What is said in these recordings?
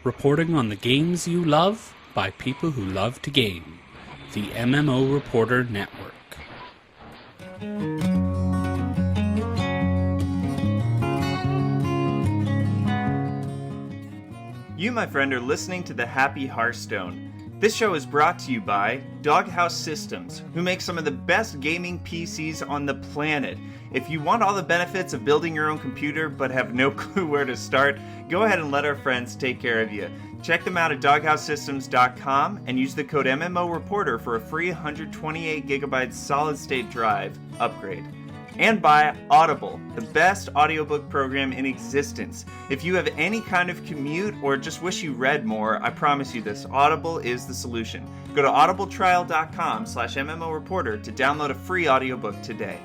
reporting on the games you love by people who love to game. The MMO Reporter Network. You, my friend, are listening to the Happy Hearthstone. This show is brought to you by Doghouse Systems, who make some of the best gaming PCs on the planet. If you want all the benefits of building your own computer but have no clue where to start, go ahead and let our friends take care of you. Check them out at doghousesystems.com and use the code MMO Reporter for a free 128GB solid-state drive upgrade. And by Audible, the best audiobook program in existence. If you have any kind of commute or just wish you read more, I promise you this, Audible is the solution. Go to audibletrial.com/MMOReporter to download a free audiobook today.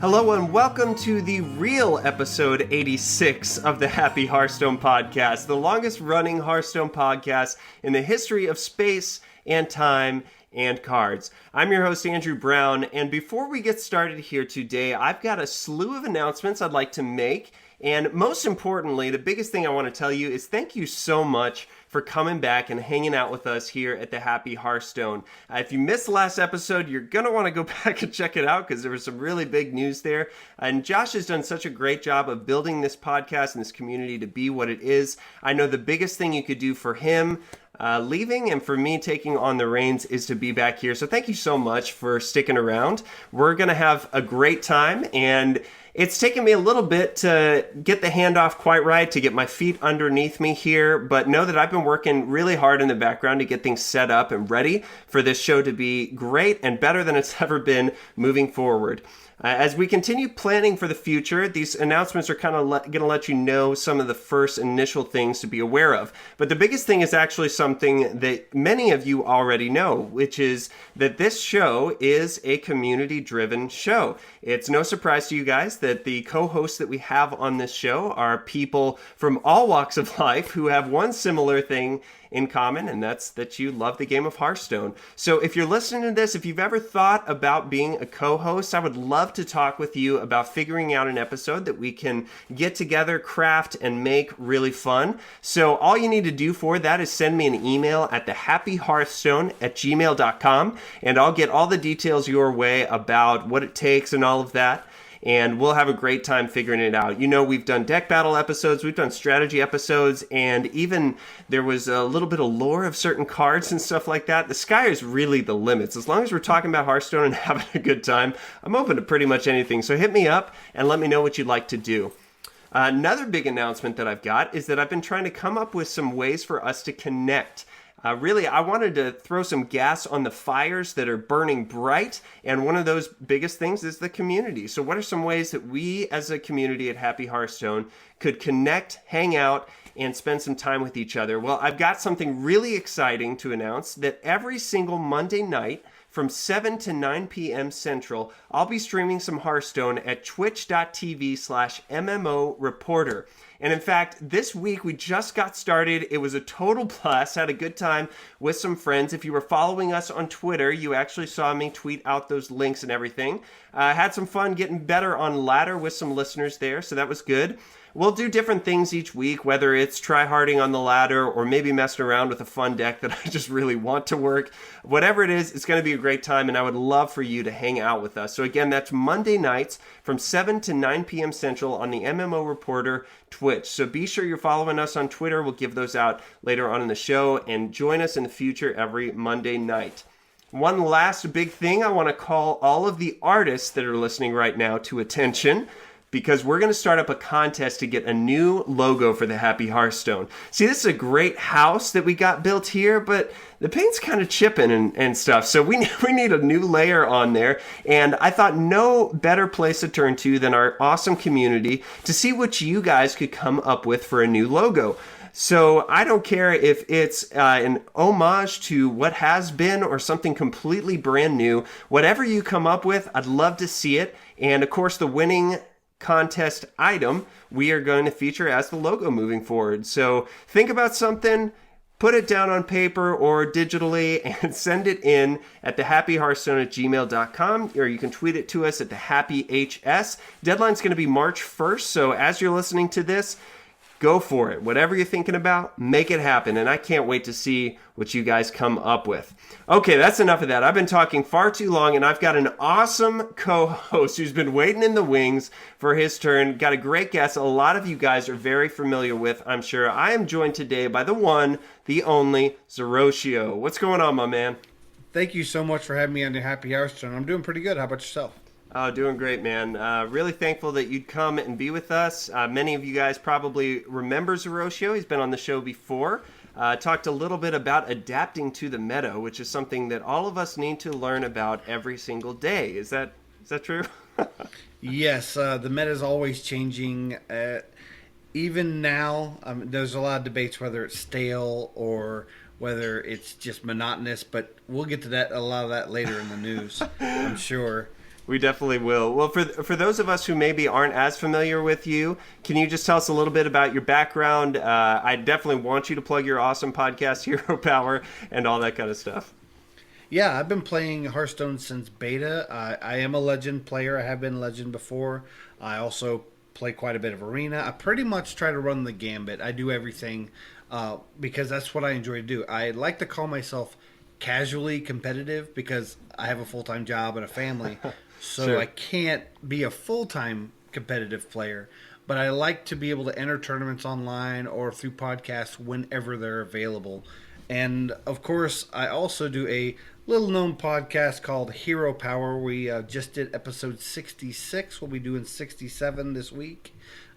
Hello and welcome to the real episode 86 of the Happy Hearthstone podcast, the longest running Hearthstone podcast in the history of space and time and cards. I'm your host, Andrew Brown, and before we get started here today, I've got a slew of announcements I'd like to make, and most importantly, the biggest thing I want to tell you is thank you so much for coming back and hanging out with us here at the Happy Hearthstone. If you missed the last episode, you're going to want to go back and check it out because there was some really big news there. And Josh has done such a great job of building this podcast and this community to be what it is. I know the biggest thing you could do for him leaving and for me taking on the reins is to be back here. So thank you so much for sticking around. We're going to have a great time, and it's taken me a little bit to get the handoff quite right, to get my feet underneath me here, but know that I've been working really hard in the background to get things set up and ready for this show to be great and better than it's ever been moving forward. As we continue planning for the future, these announcements are kind of going to let you know some of the first initial things to be aware of. But the biggest thing is actually something that many of you already know, which is that this show is a community-driven show. It's no surprise to you guys that the co-hosts that we have on this show are people from all walks of life who have one similar thing in common, and that's that you love the game of Hearthstone. So if you're listening to this, if you've ever thought about being a co-host, I would love to talk with you about figuring out an episode that we can get together, craft, and make really fun. So all you need to do for that is send me an email at thehappyhearthstone@gmail.com, and I'll get all the details your way about what it takes and all of that. And we'll have a great time figuring it out. You know, we've done deck battle episodes, we've done strategy episodes, and even there was a little bit of lore of certain cards and stuff like that. The sky is really the limits. As long as we're talking about Hearthstone and having a good time, I'm open to pretty much anything. So hit me up and let me know what you'd like to do. Another big announcement that I've got is that I've been trying to come up with some ways for us to connect. Really, I wanted to throw some gas on the fires that are burning bright, and one of those biggest things is the community. So what are some ways that we as a community at Happy Hearthstone could connect, hang out, and spend some time with each other? Well, I've got something really exciting to announce, that every single Monday night from 7 to 9 p.m. Central, I'll be streaming some Hearthstone at twitch.tv/MMO Reporter. And in fact, this week we just got started. It was a total blast. Had a good time with some friends. If you were following us on Twitter, you actually saw me tweet out those links and everything. Had some fun getting better on ladder with some listeners there, so that was good. We'll do different things each week, whether it's try-harding on the ladder or maybe messing around with a fun deck that I just really want to work. Whatever it is, it's going to be a great time, and I would love for you to hang out with us. So again, that's Monday nights from 7 to 9 p.m. Central on the MMO Reporter Twitch. So be sure you're following us on Twitter. We'll give those out later on in the show, and join us in the future every Monday night. One last big thing, I want to call all of the artists that are listening right now to attention, because we're going to start up a contest to get a new logo for the Happy Hearthstone. See, this is a great house that we got built here, but the paint's kind of chipping and stuff, so we need a new layer on there, and I thought no better place to turn to than our awesome community to see what you guys could come up with for a new logo. So I don't care if it's an homage to what has been or something completely brand new. Whatever you come up with, I'd love to see it, and of course the winning contest item we are going to feature as the logo moving forward. So think about something, put it down on paper or digitally, and send it in at thehappyhearthstone@gmail.com, or you can tweet it to us at thehappyhs. Deadline's going to be March 1st, so as you're listening to this, go for it. Whatever you're thinking about, make it happen. And I can't wait to see what you guys come up with. Okay, that's enough of that. I've been talking far too long, and I've got an awesome co-host who's been waiting in the wings for his turn. Got a great guest a lot of you guys are very familiar with, I'm sure. I am joined today by the one, the only, Zerotio. What's going on, my man? Thank you so much for having me on your Happy Hearthstone. I'm doing pretty good. How about yourself? Oh, doing great, man. Really thankful that you'd come and be with us. Many of you guys probably remember Zerotio. He's been on the show before. Talked a little bit about adapting to the meta, which is something that all of us need to learn about every single day. Is that true? Yes, the meta is always changing. Even now, there's a lot of debates whether it's stale or whether it's just monotonous, but we'll get to a lot of that later in the news, I'm sure. We definitely will. Well, for those of us who maybe aren't as familiar with you, can you just tell us a little bit about your background? I definitely want you to plug your awesome podcast, Hero Power, and all that kind of stuff. Yeah, I've been playing Hearthstone since beta. I am a Legend player. I have been Legend before. I also play quite a bit of Arena. I pretty much try to run the gambit. I do everything because that's what I enjoy to do. I like to call myself casually competitive because I have a full-time job and a family. So Sure. I can't be a full-time competitive player, but I like to be able to enter tournaments online or through podcasts whenever they're available. And, of course, I also do a little-known podcast called Hero Power. We just did episode 66. We'll be doing 67 this week.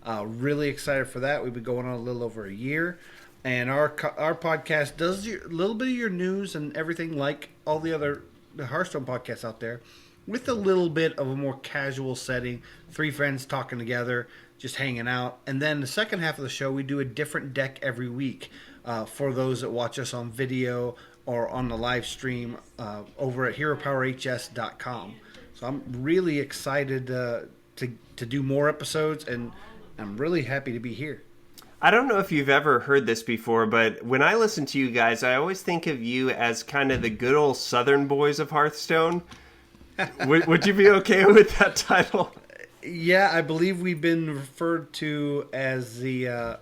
Really excited for that. We've been going on a little over a year. And our podcast does a little bit of your news and everything like all the other Hearthstone podcasts out there, with a little bit of a more casual setting, three friends talking together, just hanging out. And then the second half of the show, we do a different deck every week for those that watch us on video or on the live stream over at HeroPowerHS.com. So I'm really excited to do more episodes, and I'm really happy to be here. I don't know if you've ever heard this before, but when I listen to you guys, I always think of you as kind of the good old Southern boys of Hearthstone. Would you be okay with that title? Yeah, I believe we've been referred to as the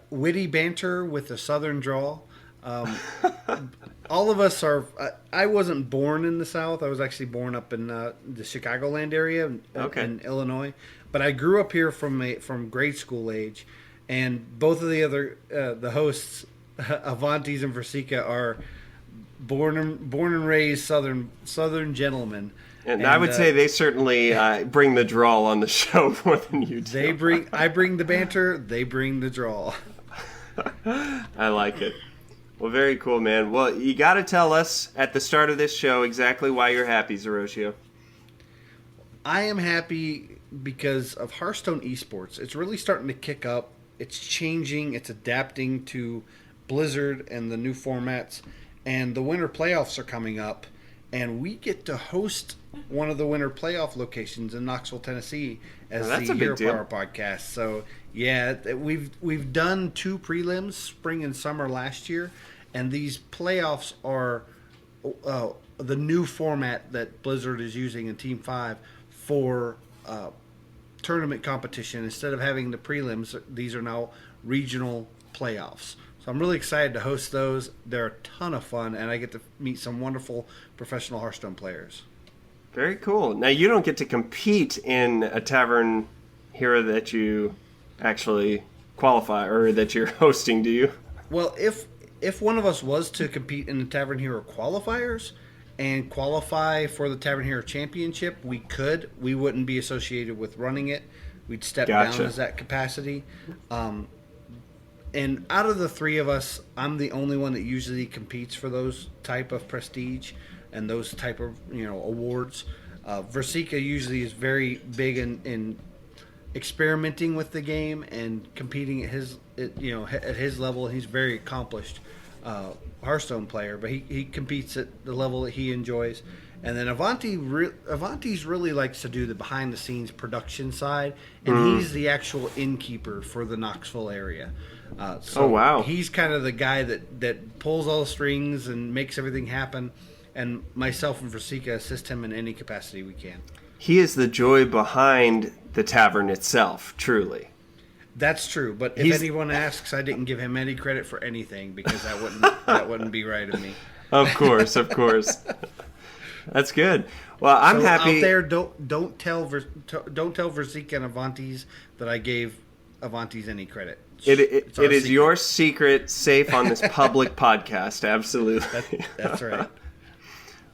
witty banter with a Southern drawl. All of us are. I wasn't born in the South. I was actually born up in the Chicagoland area in Illinois. But I grew up here from grade school age, and both of the other the hosts, Avantes and Versika, are born and raised Southern gentlemen. And I would say they certainly bring the drawl on the show more than you do. I bring the banter. They bring the drawl. I like it. Well, very cool, man. Well, you got to tell us at the start of this show exactly why you're happy, Zerotio. I am happy because of Hearthstone esports. It's really starting to kick up. It's changing. It's adapting to Blizzard and the new formats. And the winter playoffs are coming up. And we get to host one of the winter playoff locations in Knoxville, Tennessee, as the Hero Power podcast. So, yeah, we've done 2 prelims, spring and summer last year. And these playoffs are the new format that Blizzard is using in Team 5 for tournament competition. Instead of having the prelims, these are now regional playoffs. So I'm really excited to host those. They're a ton of fun, and I get to meet some wonderful professional Hearthstone players. Very cool. Now, you don't get to compete in a Tavern Hero that you actually qualify or that you're hosting, do you? Well, if one of us was to compete in the Tavern Hero qualifiers and qualify for the Tavern Hero Championship, we could. We wouldn't be associated with running it. We'd step down as that capacity. And out of the 3 of us, I'm the only one that usually competes for those type of prestige and those type of awards. Versika usually is very big in experimenting with the game and competing at his level. He's very accomplished Hearthstone player, but he competes at the level that he enjoys. And then Avantes really likes to do the behind the scenes production side, and he's the actual innkeeper for the Knoxville area. He's kind of the guy that pulls all the strings and makes everything happen. And myself and Versika assist him in any capacity we can. He is the joy behind the tavern itself, truly. That's true, but if anyone asks, I didn't give him any credit for anything because that wouldn't be right of me. Of course. That's good. Well, I'm happy out there. Don't tell Versika and Avantes that I gave Avantes any credit. It is your secret, safe on this public podcast. Absolutely. That's right.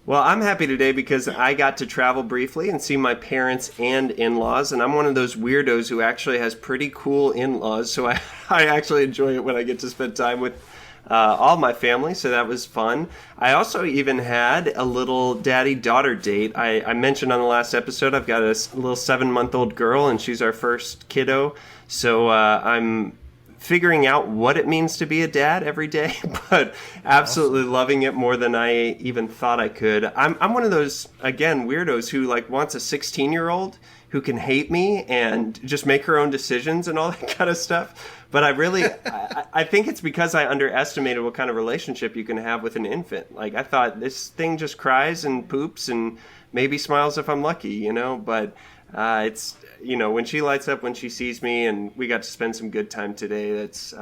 Well, I'm happy today because I got to travel briefly and see my parents and in-laws, and I'm one of those weirdos who actually has pretty cool in-laws, so I actually enjoy it when I get to spend time with all my family, so that was fun. I also even had a little daddy-daughter date. I mentioned on the last episode I've got a little 7-month-old girl, and she's our first kiddo, so I'm figuring out what it means to be a dad every day, but absolutely loving it more than I even thought I could. I'm one of those, again, weirdos who like wants a 16-year-old who can hate me and just make her own decisions and all that kind of stuff. But I think it's because I underestimated what kind of relationship you can have with an infant. Like, I thought this thing just cries and poops and maybe smiles if I'm lucky, but it's, when she lights up when she sees me, and we got to spend some good time today, that's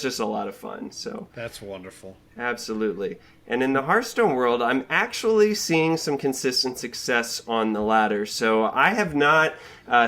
just a lot of fun. So that's wonderful. Absolutely. And in the Hearthstone world, I'm actually seeing some consistent success on the ladder. So I have not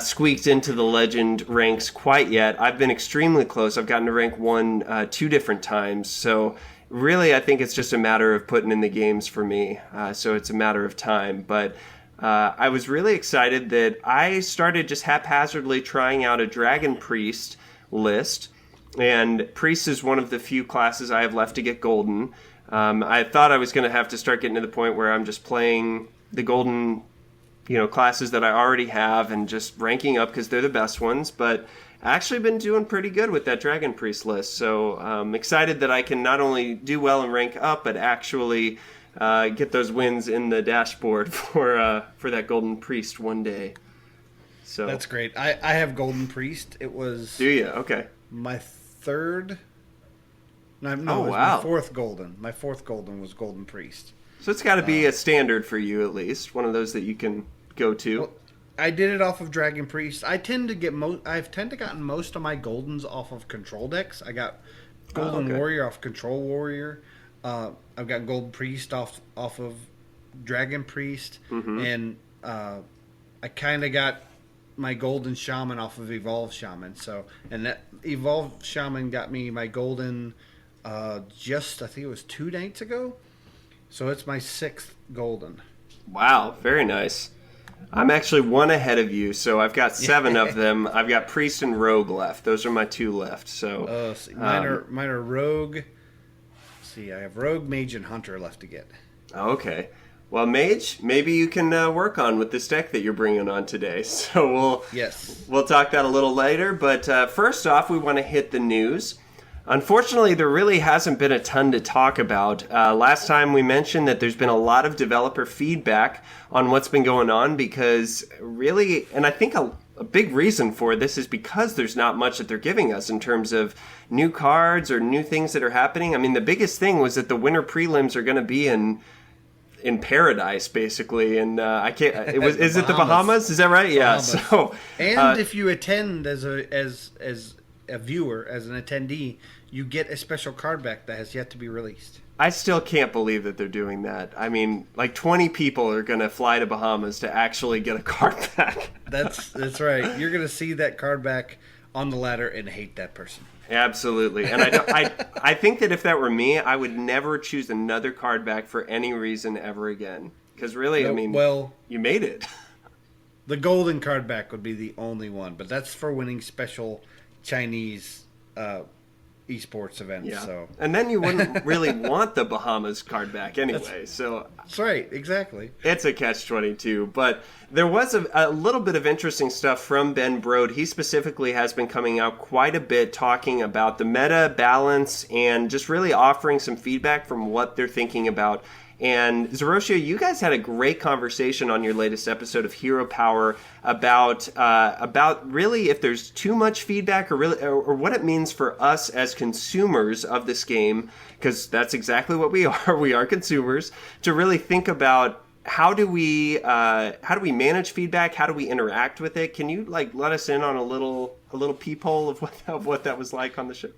squeaked into the legend ranks quite yet. I've been extremely close. I've gotten to rank 1 2 different times. So really, I think it's just a matter of putting in the games for me. So it's a matter of time. But I was really excited that I started just haphazardly trying out a Dragon Priest list. And Priest is one of the few classes I have left to get Golden. I thought I was going to have to start getting to the point where I'm just playing the Golden, classes that I already have and just ranking up because they're the best ones. But I actually been doing pretty good with that Dragon Priest list. So I'm excited that I can not only do well and rank up, but actually get those wins in the dashboard for that Golden Priest one day. So that's great. I have Golden Priest. It was. Do you? Okay. My third. No, it was wow. My fourth Golden. My fourth Golden was Golden Priest. So it's got to be a standard for you at least. One of those that you can go to. Well, I did it off of Dragon Priest. I've tend to gotten most of my Goldens off of control decks. I got Golden Warrior off Control Warrior. I've got Golden Priest off of Dragon Priest, and I kind of got my Golden Shaman off of Evolved Shaman. So, and that Evolved Shaman got me my Golden I think it was 2 nights ago. So it's my 6th Golden. Wow, very nice. I'm actually 1 ahead of you, so I've got 7 of them. I've got Priest and Rogue left. Those are my 2 left. So mine are Rogue. See, I have Rogue, Mage, and Hunter left to get. Okay. Well, Mage, maybe you can work on with this deck that you're bringing on today. So we'll talk that a little later. But first off, we want to hit the news. Unfortunately, there really hasn't been a ton to talk about. Last time we mentioned that there's been a lot of developer feedback on what's been going on because really, and I think a big reason for this is because there's not much that they're giving us in terms of new cards or new things that are happening. I mean, the biggest thing was that the winter prelims are going to be in paradise, basically, and I can't. Is it the Bahamas? Is that right? Bahamas. Yeah. So, and if you attend as a viewer, as an attendee, you get a special card back that has yet to be released. I still can't believe that they're doing that. I mean, like 20 people are going to fly to Bahamas to actually get a card back. That's right. You're going to see that card back on the ladder and hate that person. Absolutely. And I think that if that were me, I would never choose another card back for any reason ever again. Because really, you made it. The golden card back would be the only one, but that's for winning special Chinese esports events. Yeah. So. And then you wouldn't really want the Bahamas card back anyway. That's right, exactly. It's a catch-22. But there was a little bit of interesting stuff from Ben Brode. He specifically has been coming out quite a bit talking about the meta balance and just really offering some feedback from what they're thinking about. And Zerotio, you guys had a great conversation on your latest episode of Hero Power about really if there's too much feedback or what it means for us as consumers of this game, because that's exactly what we are. We are consumers, to really think about how do we manage feedback? How do we interact with it? Can you like let us in on a little peephole of what that was like on the show?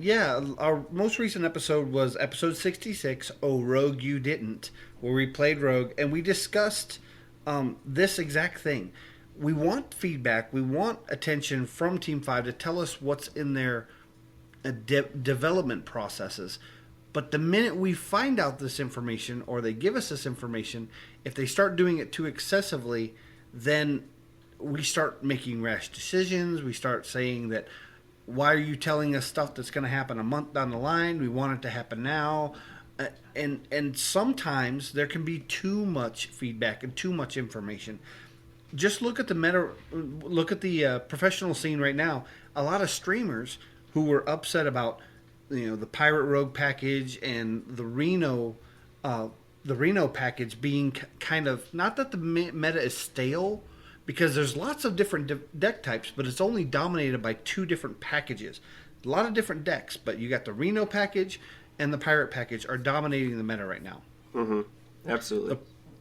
Yeah, our most recent episode was episode 66, Oh Rogue You Didn't, where we played Rogue, and we discussed this exact thing. We want feedback, we want attention from Team 5 to tell us what's in their development processes. But the minute we find out this information, or they give us this information, if they start doing it too excessively, then we start making rash decisions. We start saying that, why are you telling us stuff that's going to happen a month down the line? We want it to happen now. And sometimes there can be too much feedback and too much information. Just look at the professional scene right now. A lot of streamers who were upset about the Pirate Rogue package and the Reno package being kind of, not that the meta is stale, because there's lots of different deck types, but it's only dominated by two different packages. A lot of different decks, but you got the Reno package and the Pirate package are dominating the meta right now. Mm-hmm. Absolutely.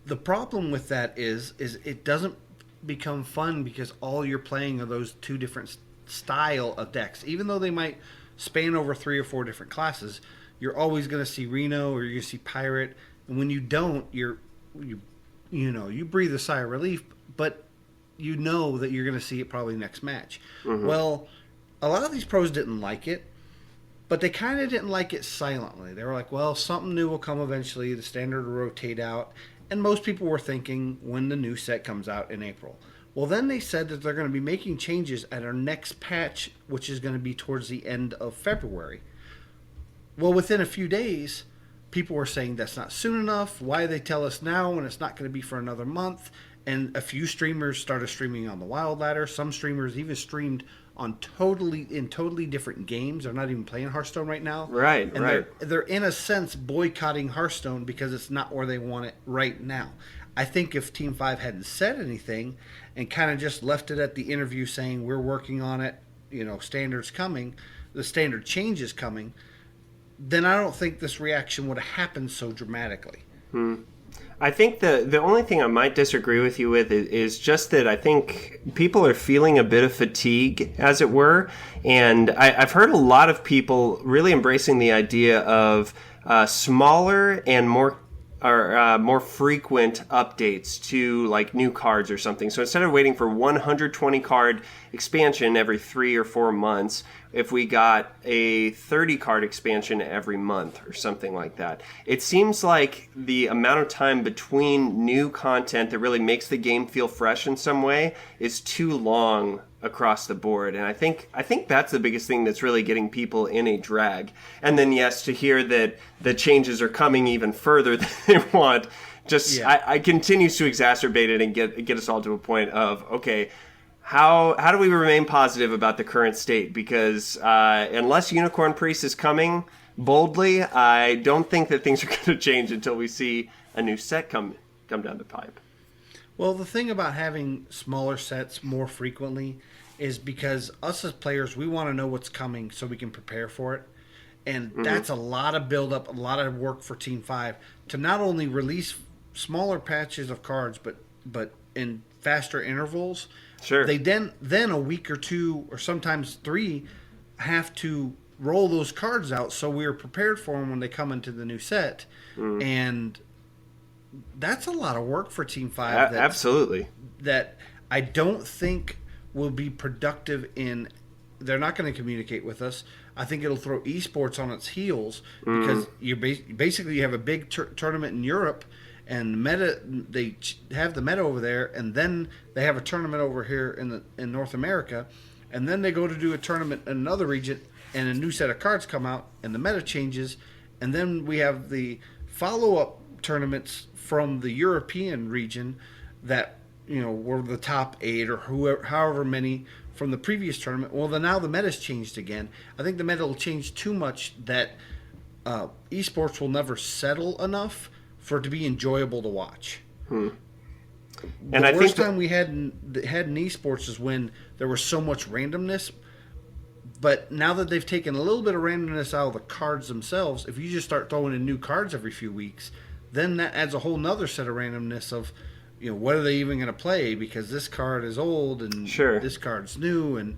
The problem with that is it doesn't become fun because all you're playing are those two different style of decks. Even though they might span over 3 or 4 different classes, you're always going to see Reno or you're going to see Pirate, and when you don't, you breathe a sigh of relief, but you know that you're going to see it probably next match. Mm-hmm. Well, a lot of these pros didn't like it, but they kind of didn't like it silently. They were like, well, something new will come eventually. The standard will rotate out. And most people were thinking when the new set comes out in April. Well, then they said that they're going to be making changes at our next patch, which is going to be towards the end of February. Well, within a few days, people were saying that's not soon enough. Why they tell us now when it's not going to be for another month? And a few streamers started streaming on the Wild Ladder. Some streamers even streamed on totally different games. They're not even playing Hearthstone right now. Right, and right. They're in a sense boycotting Hearthstone because it's not where they want it right now. I think if Team 5 hadn't said anything and kind of just left it at the interview saying we're working on it, standard's coming, the standard change is coming, then I don't think this reaction would have happened so dramatically. I think the only thing I might disagree with you with is just that I think people are feeling a bit of fatigue, as it were. And I've heard a lot of people really embracing the idea of smaller and more frequent updates to like new cards or something. So instead of waiting for 120 card expansion every 3 or 4 months, if we got a 30 card expansion every month or something like that. It seems like the amount of time between new content that really makes the game feel fresh in some way is too long across the board. And I think that's the biggest thing that's really getting people in a drag. And then yes, to hear that the changes are coming even further than they want, I continues to exacerbate it and get us all to a point of, okay, how do we remain positive about the current state? Because unless Unicorn Priest is coming boldly, I don't think that things are going to change until we see a new set come down the pipe. Well, the thing about having smaller sets more frequently is because us as players, we want to know what's coming so we can prepare for it. And that's a lot of build-up, a lot of work for Team 5 to not only release smaller patches of cards, but in faster intervals. Sure. They then a week or 2 or sometimes 3 have to roll those cards out so we're prepared for them when they come into the new set. And that's a lot of work for Team 5. Absolutely. That I don't think will be productive in. They're not going to communicate with us. I think it'll throw esports on its heels because you basically have a big tournament in Europe. And they have the meta over there, and then they have a tournament over here in North America, and then they go to do a tournament in another region, and a new set of cards come out, and the meta changes, and then we have the follow-up tournaments from the European region that were the top 8 or however many from the previous tournament. Well, then now the meta's changed again. I think the meta will change too much that esports will never settle enough for it to be enjoyable to watch. And the worst time we had in esports is when there was so much randomness. But now that they've taken a little bit of randomness out of the cards themselves, if you just start throwing in new cards every few weeks, then that adds a whole nother set of randomness of, what are they even going to play, because this card is old and this card's new, and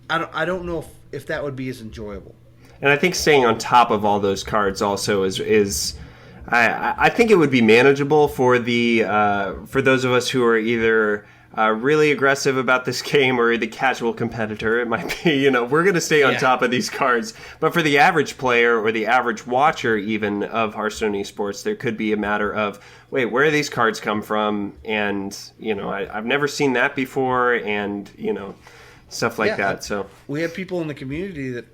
I don't know if that would be as enjoyable. And I think staying on top of all those cards also is I think it would be manageable for for those of us who are either really aggressive about this game or the casual competitor. It might be, we're going to stay on top of these cards. But for the average player or the average watcher even of Hearthstone esports, there could be a matter of, wait, where do these cards come from? And, I've never seen that before, and, stuff like that. So we have people in the community that,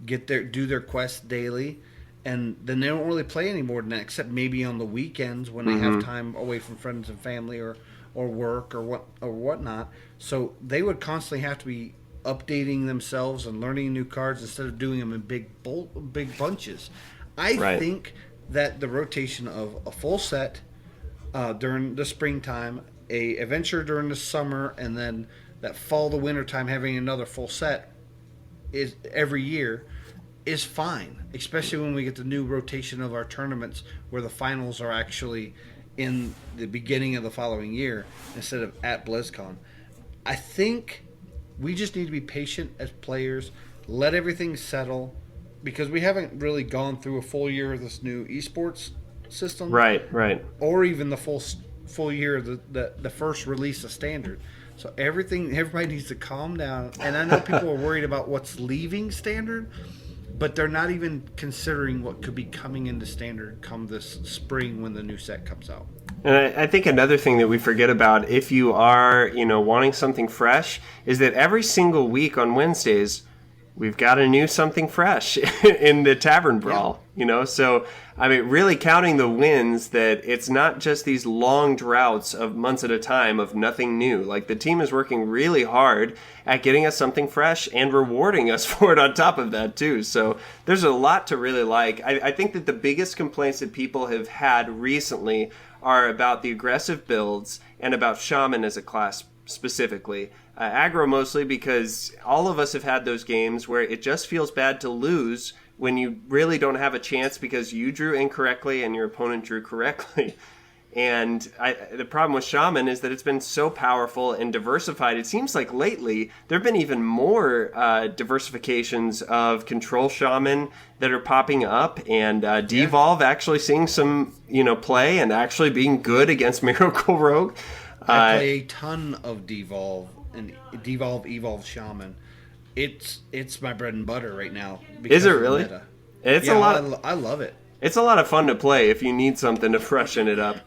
do their quests daily, and then they don't really play any more than that, except maybe on the weekends when they have time away from friends and family or work or whatnot. So they would constantly have to be updating themselves and learning new cards instead of doing them in big bunches. I think that the rotation of a full set during the springtime, a adventure during the summer, and then that fall to winter time having another full set is every year is fine, especially when we get the new rotation of our tournaments where the finals are actually in the beginning of the following year instead of at BlizzCon. I think we just need to be patient as players, let everything settle, because we haven't really gone through a full year of this new esports system. Right. Or even the full year of the first release of Standard. So everybody needs to calm down. And I know people are worried about what's leaving Standard, but they're not even considering what could be coming into Standard come this spring when the new set comes out. And I think another thing that we forget about, if you are, wanting something fresh, is that every single week on Wednesdays, we've got a new something fresh in the Tavern Brawl, So, really counting the wins, that it's not just these long droughts of months at a time of nothing new. Like, the team is working really hard at getting us something fresh and rewarding us for it on top of that, too. So there's a lot to really like. I think that the biggest complaints that people have had recently are about the aggressive builds and about Shaman as a class specifically. Aggro mostly, because all of us have had those games where it just feels bad to lose when you really don't have a chance because you drew incorrectly and your opponent drew correctly. And the problem with Shaman is that it's been so powerful and diversified. It seems like lately there have been even more diversifications of control Shaman that are popping up, and Devolve actually seeing some play and actually being good against Miracle Rogue. I play a ton of Devolve and Evolve Shaman. It's my bread and butter right now. Is it really? It's a lot. I love it. It's a lot of fun to play if you need something to freshen it up.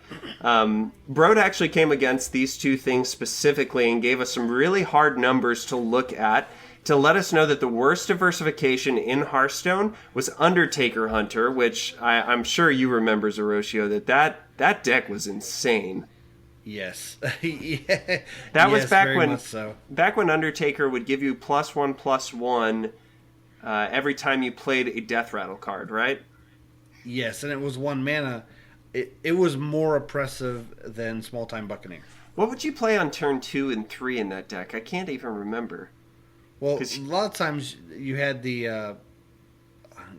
Broad actually came against these two things specifically and gave us some really hard numbers to look at to let us know that the worst diversification in Hearthstone was Undertaker Hunter, which I'm sure you remember, Zerotio, that deck was insane. Yes. That was back when Undertaker would give you +1/+1 every time you played a Death Rattle card, right? Yes, and it was 1 mana. It was more oppressive than Small Time Buccaneer. What would you play on turn 2 and 3 in that deck? I can't even remember. Well, a lot of times you had the...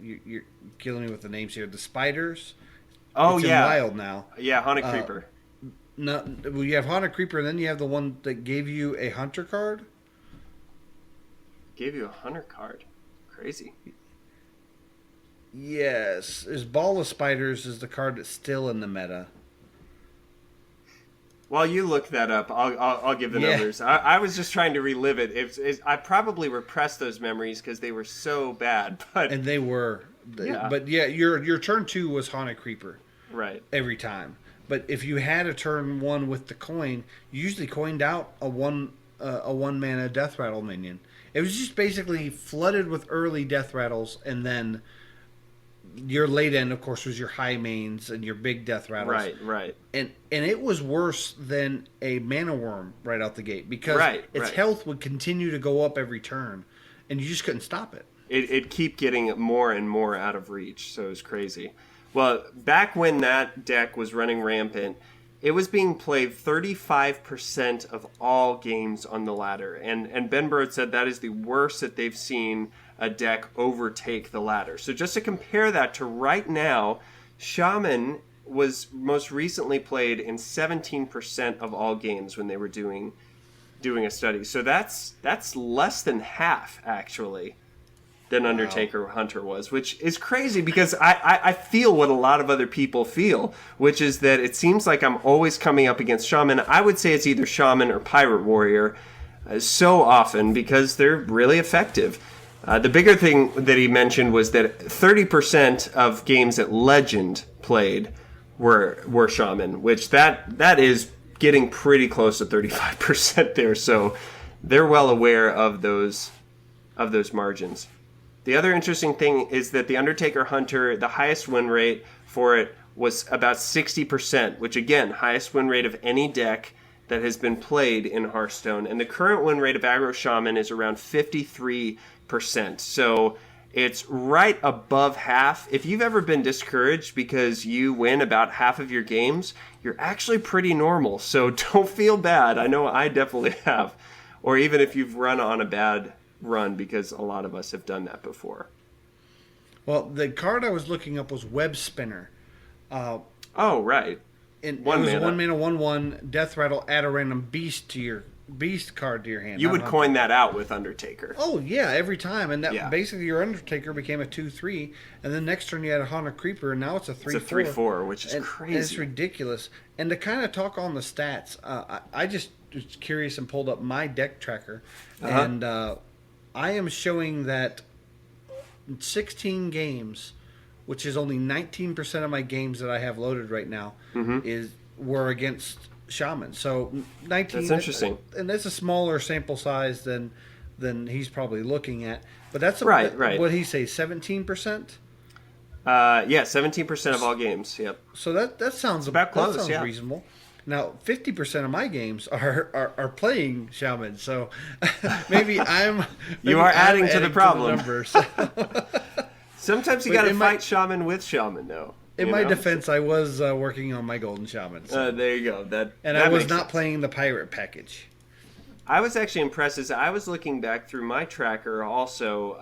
you're killing me with the names here. The spiders. Oh, it's in Wild now. Yeah, Haunted Creeper. No, well, you have Haunted Creeper, and then you have the one that gave you a Hunter card. Gave you a Hunter card? Crazy. Yes, his Ball of Spiders is the card that's still in the meta. While you look that up, I'll give the numbers. I was just trying to relive it. I probably repressed those memories because they were so bad. And they were. Yeah. But yeah, your turn 2 was Haunted Creeper. Right. Every time. But if you had a turn 1 with the coin, you usually coined out a one mana Death Rattle minion. It was just basically flooded with early Death Rattles, and then your late end, of course, was your high mains and your big Death Rattles. Right. And it was worse than a Mana Worm right out the gate, because its health would continue to go up every turn, and you just couldn't stop it. It'd keep getting more and more out of reach, so it was crazy. Well, back when that deck was running rampant, it was being played 35% of all games on the ladder. And Ben Bird said that is the worst that they've seen a deck overtake the ladder. So just to compare that to right now, Shaman was most recently played in 17% of all games when they were doing a study. So that's less than half, actually, than Undertaker Hunter was, which is crazy because I feel what a lot of other people feel, which is that it seems like I'm always coming up against Shaman. I would say it's either Shaman or Pirate Warrior so often because they're really effective. The bigger thing that he mentioned was that 30% of games that Legend played were Shaman, which that is getting pretty close to 35% there. So they're well aware of those margins. The other interesting thing is that the Undertaker Hunter, the highest win rate for it was about 60%, which again, highest win rate of any deck that has been played in Hearthstone. And the current win rate of Aggro Shaman is around 53%. So it's right above half. If you've ever been discouraged because you win about half of your games, you're actually pretty normal. So don't feel bad. I know I definitely have. Or even if you've run on a bad run, because a lot of us have done that before. Well, the card I was looking up was Web Spinner. Oh, right. It was 1 mana, 1/1, Death Rattle, add a random beast card to your hand. You would coin that out with Undertaker. Oh, yeah, every time. And that basically your Undertaker became a 2/3, and then next turn you had a Haunter Creeper, and now it's a 3/4. It's a 3/4, which is crazy. It's ridiculous. And to kind of talk on the stats, I just was curious and pulled up my deck tracker, and I am showing that 16 games, which is only 19% of my games that I have loaded right now, were against Shaman. So 19. That's interesting, and that's a smaller sample size than he's probably looking at. But that's right. What he say, 17%? Yeah, 17% of all games. Yep. So that sounds about close. That sounds reasonable. Now, 50% of my games are playing Shaman, so maybe I'm. You are adding to the problem. Numbers. Sometimes you got to fight Shaman with Shaman, though. In my defense, I was working on my Golden Shaman. So. There you go. I was not playing the pirate package. I was actually impressed as I was looking back through my tracker also.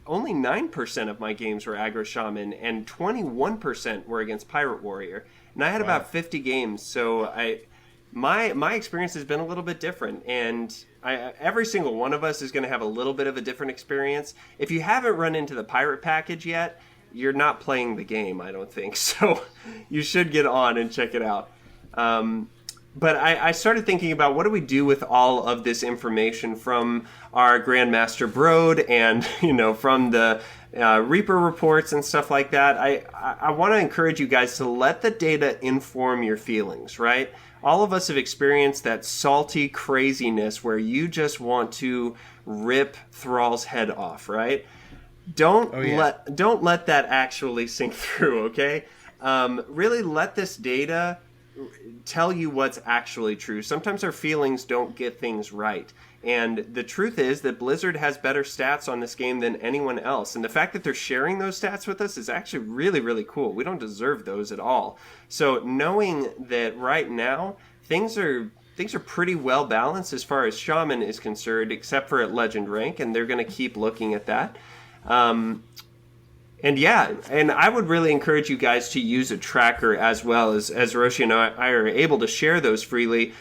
Only 9% of my games were Aggro Shaman, and 21% were against Pirate Warrior. And I had about 50 games, so my experience has been a little bit different. And every single one of us is going to have a little bit of a different experience. If you haven't run into the Pirate package yet, you're not playing the game, I don't think. So you should get on and check it out. But I started thinking about what do we do with all of this information from our Grandmaster Broad and from the Reaper reports and stuff like that. I want to encourage you guys to let the data inform your feelings, right? All of us have experienced that salty craziness where you just want to rip Thrall's head off, right? Don't let that actually sink through, okay? Really let this data tell you what's actually true. Sometimes our feelings don't get things right. And the truth is that Blizzard has better stats on this game than anyone else. And the fact that they're sharing those stats with us is actually really, really cool. We don't deserve those at all. So knowing that right now, things are pretty well balanced as far as Shaman is concerned, except for at Legend rank, and they're going to keep looking at that. And I would really encourage you guys to use a tracker as well as Roshi and I are able to share those freely.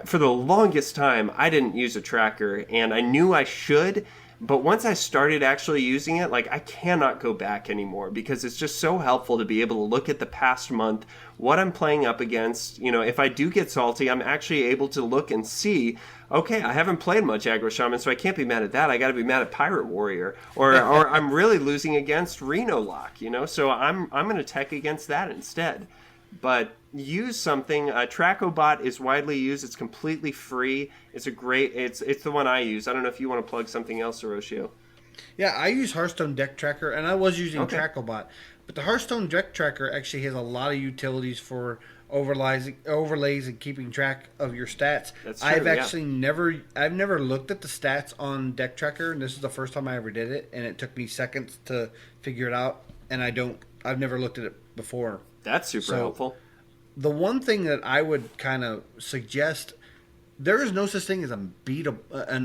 For the longest time, I didn't use a tracker, and I knew I should, but once I started actually using it, I cannot go back anymore because it's just so helpful to be able to look at the past month, what I'm playing up against. If I do get salty, I'm actually able to look and see, okay, I haven't played much Aggro Shaman, so I can't be mad at that. I got to be mad at Pirate Warrior, or I'm really losing against Reno Lock, so I'm going to tech against that instead. But use something. Tracobot is widely used. It's completely free. It's the one I use. I don't know if you want to plug something else, Zerotio. Yeah, I use Hearthstone Deck Tracker, and I was using Tracobot. But the Hearthstone Deck Tracker actually has a lot of utilities for overlays and keeping track of your stats. That's true, I've never looked at the stats on Deck Tracker, and this is the first time I ever did it, and it took me seconds to figure it out, and I've never looked at it before. That's super helpful. The one thing that I would kind of suggest, there is no such thing as an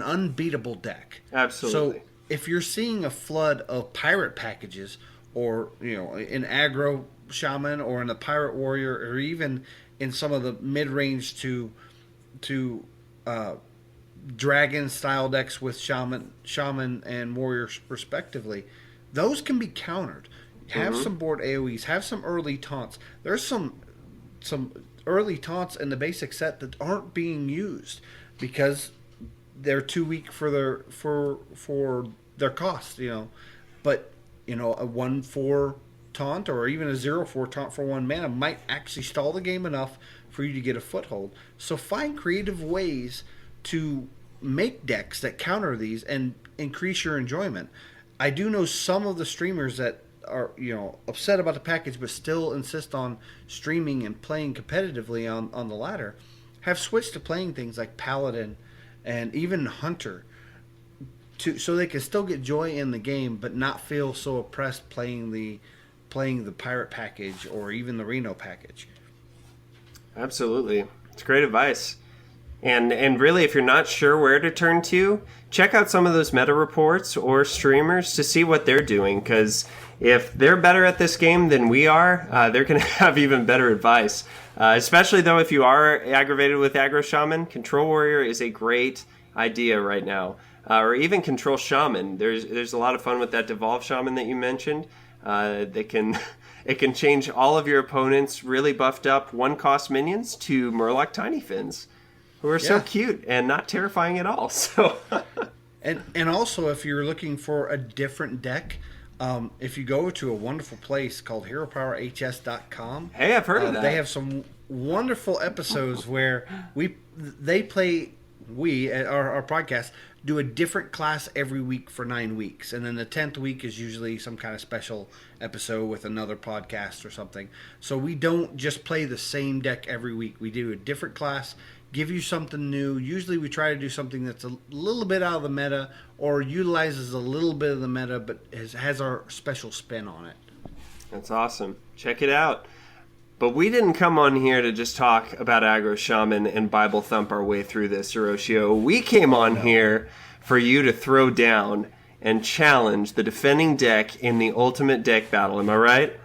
unbeatable deck. Absolutely. So if you're seeing a flood of pirate packages or, in aggro shaman or in the pirate warrior or even in some of the mid-range to dragon style decks with shaman and warrior respectively, those can be countered. Have some board AoEs, have some early taunts. There's some early taunts in the basic set that aren't being used because they're too weak for their cost, But a 1/4 taunt or even a 0/4 taunt for 1 mana might actually stall the game enough for you to get a foothold. So find creative ways to make decks that counter these and increase your enjoyment. I do know some of the streamers that are upset about the package but still insist on streaming and playing competitively on the ladder have switched to playing things like Paladin and even Hunter so they can still get joy in the game but not feel so oppressed playing the pirate package or even the Reno package. Absolutely. It's great advice. And really, if you're not sure where to turn to, check out some of those meta reports or streamers to see what they're doing, because if they're better at this game than we are, they're going to have even better advice. Especially, though, if you are aggravated with Aggro Shaman, Control Warrior is a great idea right now. Or even Control Shaman. There's a lot of fun with that Devolve Shaman that you mentioned. It can change all of your opponents' really buffed up 1-cost minions to Murloc Tiny Fins, who are so cute and not terrifying at all. So, and also, if you're looking for a different deck, if you go to a wonderful place called HeroPowerHS.com, hey, I've heard of that. They have some wonderful episodes where our podcast do a different class every week for 9 weeks, and then the 10th week is usually some kind of special episode with another podcast or something. So we don't just play the same deck every week. We do a different class, give you something new. Usually we try to do something that's a little bit out of the meta or utilizes a little bit of the meta but has our special spin on it. That's awesome. Check it out. But we didn't come on here to just talk about Aggro Shaman and Bible thump our way through this, Zerotio. We came on here for you to throw down and challenge the defending deck in the ultimate deck battle. Am I right?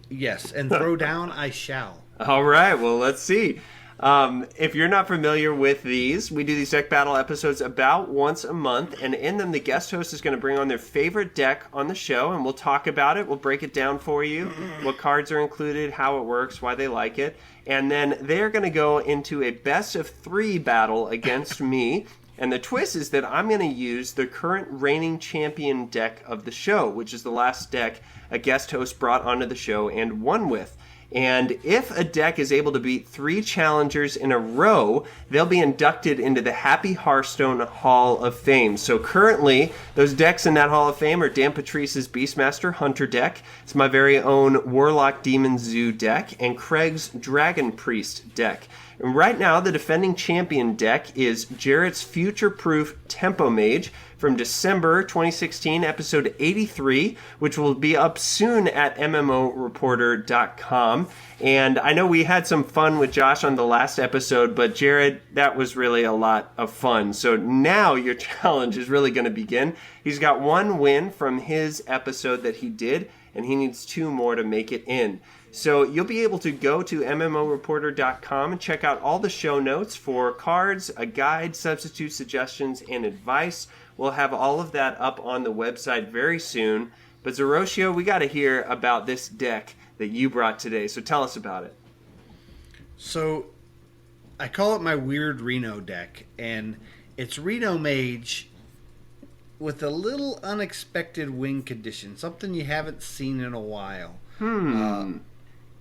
Yes, and throw down I shall. All right, well, let's see. If you're not familiar with these, we do these deck battle episodes about once a month, and in them the guest host is going to bring on their favorite deck on the show, and we'll talk about it. We'll break it down for you, what cards are included, how it works, why they like it, and then they're going to go into a best of 3 battle against me. And the twist is that I'm going to use the current reigning champion deck of the show, which is the last deck a guest host brought onto the show and won with. And if a deck is able to beat 3 challengers in a row, they'll be inducted into the Happy Hearthstone Hall of Fame. So currently, those decks in that Hall of Fame are Dan Patrice's Beastmaster Hunter deck. It's my very own Warlock Demon Zoo deck and Craig's Dragon Priest deck. And right now, the defending champion deck is Jarret's future-proof Tempo Mage from December 2016, episode 83, which will be up soon at MMOReporter.com. And I know we had some fun with Josh on the last episode, but Jarret, that was really a lot of fun. So now your challenge is really going to begin. He's got 1 win from his episode that he did, and he needs 2 more to make it in. So you'll be able to go to MMOReporter.com and check out all the show notes for cards, a guide, substitute suggestions, and advice. We'll have all of that up on the website very soon. But Zerotio, we got to hear about this deck that you brought today. So tell us about it. So I call it my weird Reno deck, and it's Reno Mage with a little unexpected win condition, something you haven't seen in a while.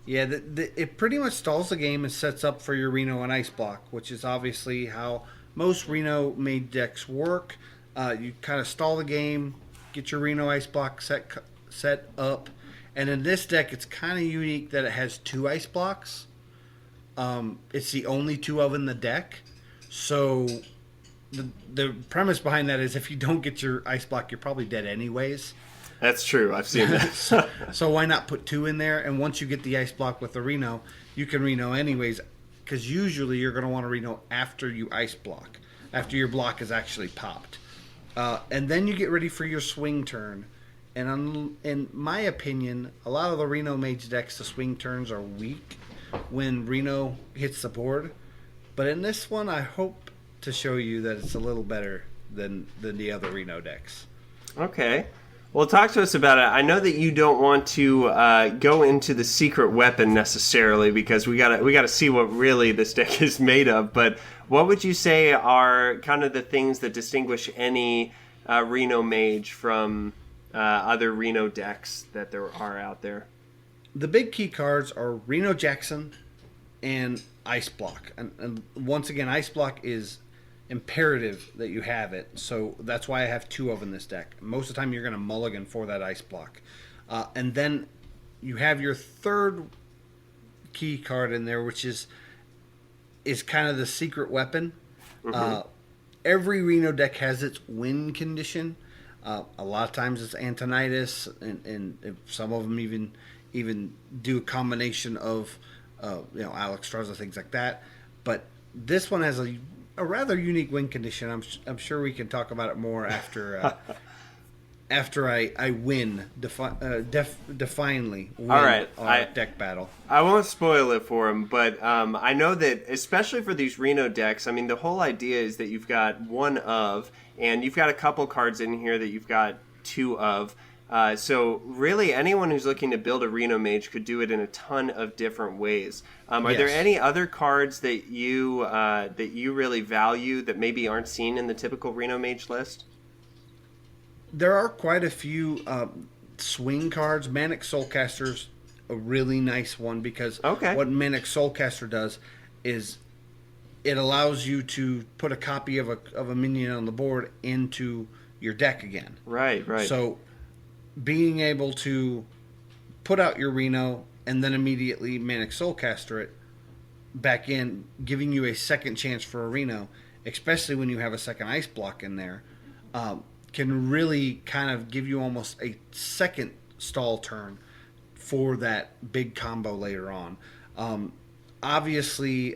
Yeah, it pretty much stalls the game and sets up for your Reno and Ice Block, which is obviously how most Reno Mage decks work. You kind of stall the game, get your Reno Ice Block set up, and in this deck it's kind of unique that it has 2 Ice Blocks. It's the only 2 of in the deck, so the premise behind that is if you don't get your Ice Block, you're probably dead anyways. That's true. I've seen that. So why not put 2 in there? And once you get the Ice Block with the Reno, you can Reno anyways, because usually you're going to want to Reno after you Ice Block, after your block is actually popped. And then you get ready for your swing turn, And in my opinion, a lot of the Reno Mage decks, the swing turns are weak when Reno hits the board. But in this one, I hope to show you that it's a little better than the other Reno decks. Okay. Well, talk to us about it. I know that you don't want to go into the secret weapon necessarily because we gotta see what really this deck is made of. But what would you say are kind of the things that distinguish any Reno Mage from other Reno decks that there are out there? The big key cards are Reno Jackson and Ice Block. And once again, Ice Block is imperative that you have it, so that's why I have 2 of in this deck. Most of the time you're going to mulligan for that Ice Block, and then you have your third key card in there, which is kind of the secret weapon. Every Reno deck has its win condition. A lot of times it's Antonitis, and some of them even do a combination of Alex Straza, things like that. But this one has a rather unique win condition. I'm sure we can talk about it more after after I win defiantly win all right, our deck battle. I won't spoil it for him, but I know that especially for these Reno decks, I mean, the whole idea is that you've got one of, and you've got a couple cards in here that you've got 2 of. So really, anyone who's looking to build a Reno Mage could do it in a ton of different ways. Are there any other cards that you really value that maybe aren't seen in the typical Reno Mage list? There are quite a few swing cards. Manic Soulcaster's a really nice one because what Manic Soulcaster does is it allows you to put a copy of a minion on the board into your deck again. Right. So being able to put out your Reno and then immediately Manic Soulcaster it back in, giving you a second chance for a Reno, especially when you have a second Ice Block in there, can really kind of give you almost a second stall turn for that big combo later on. Obviously,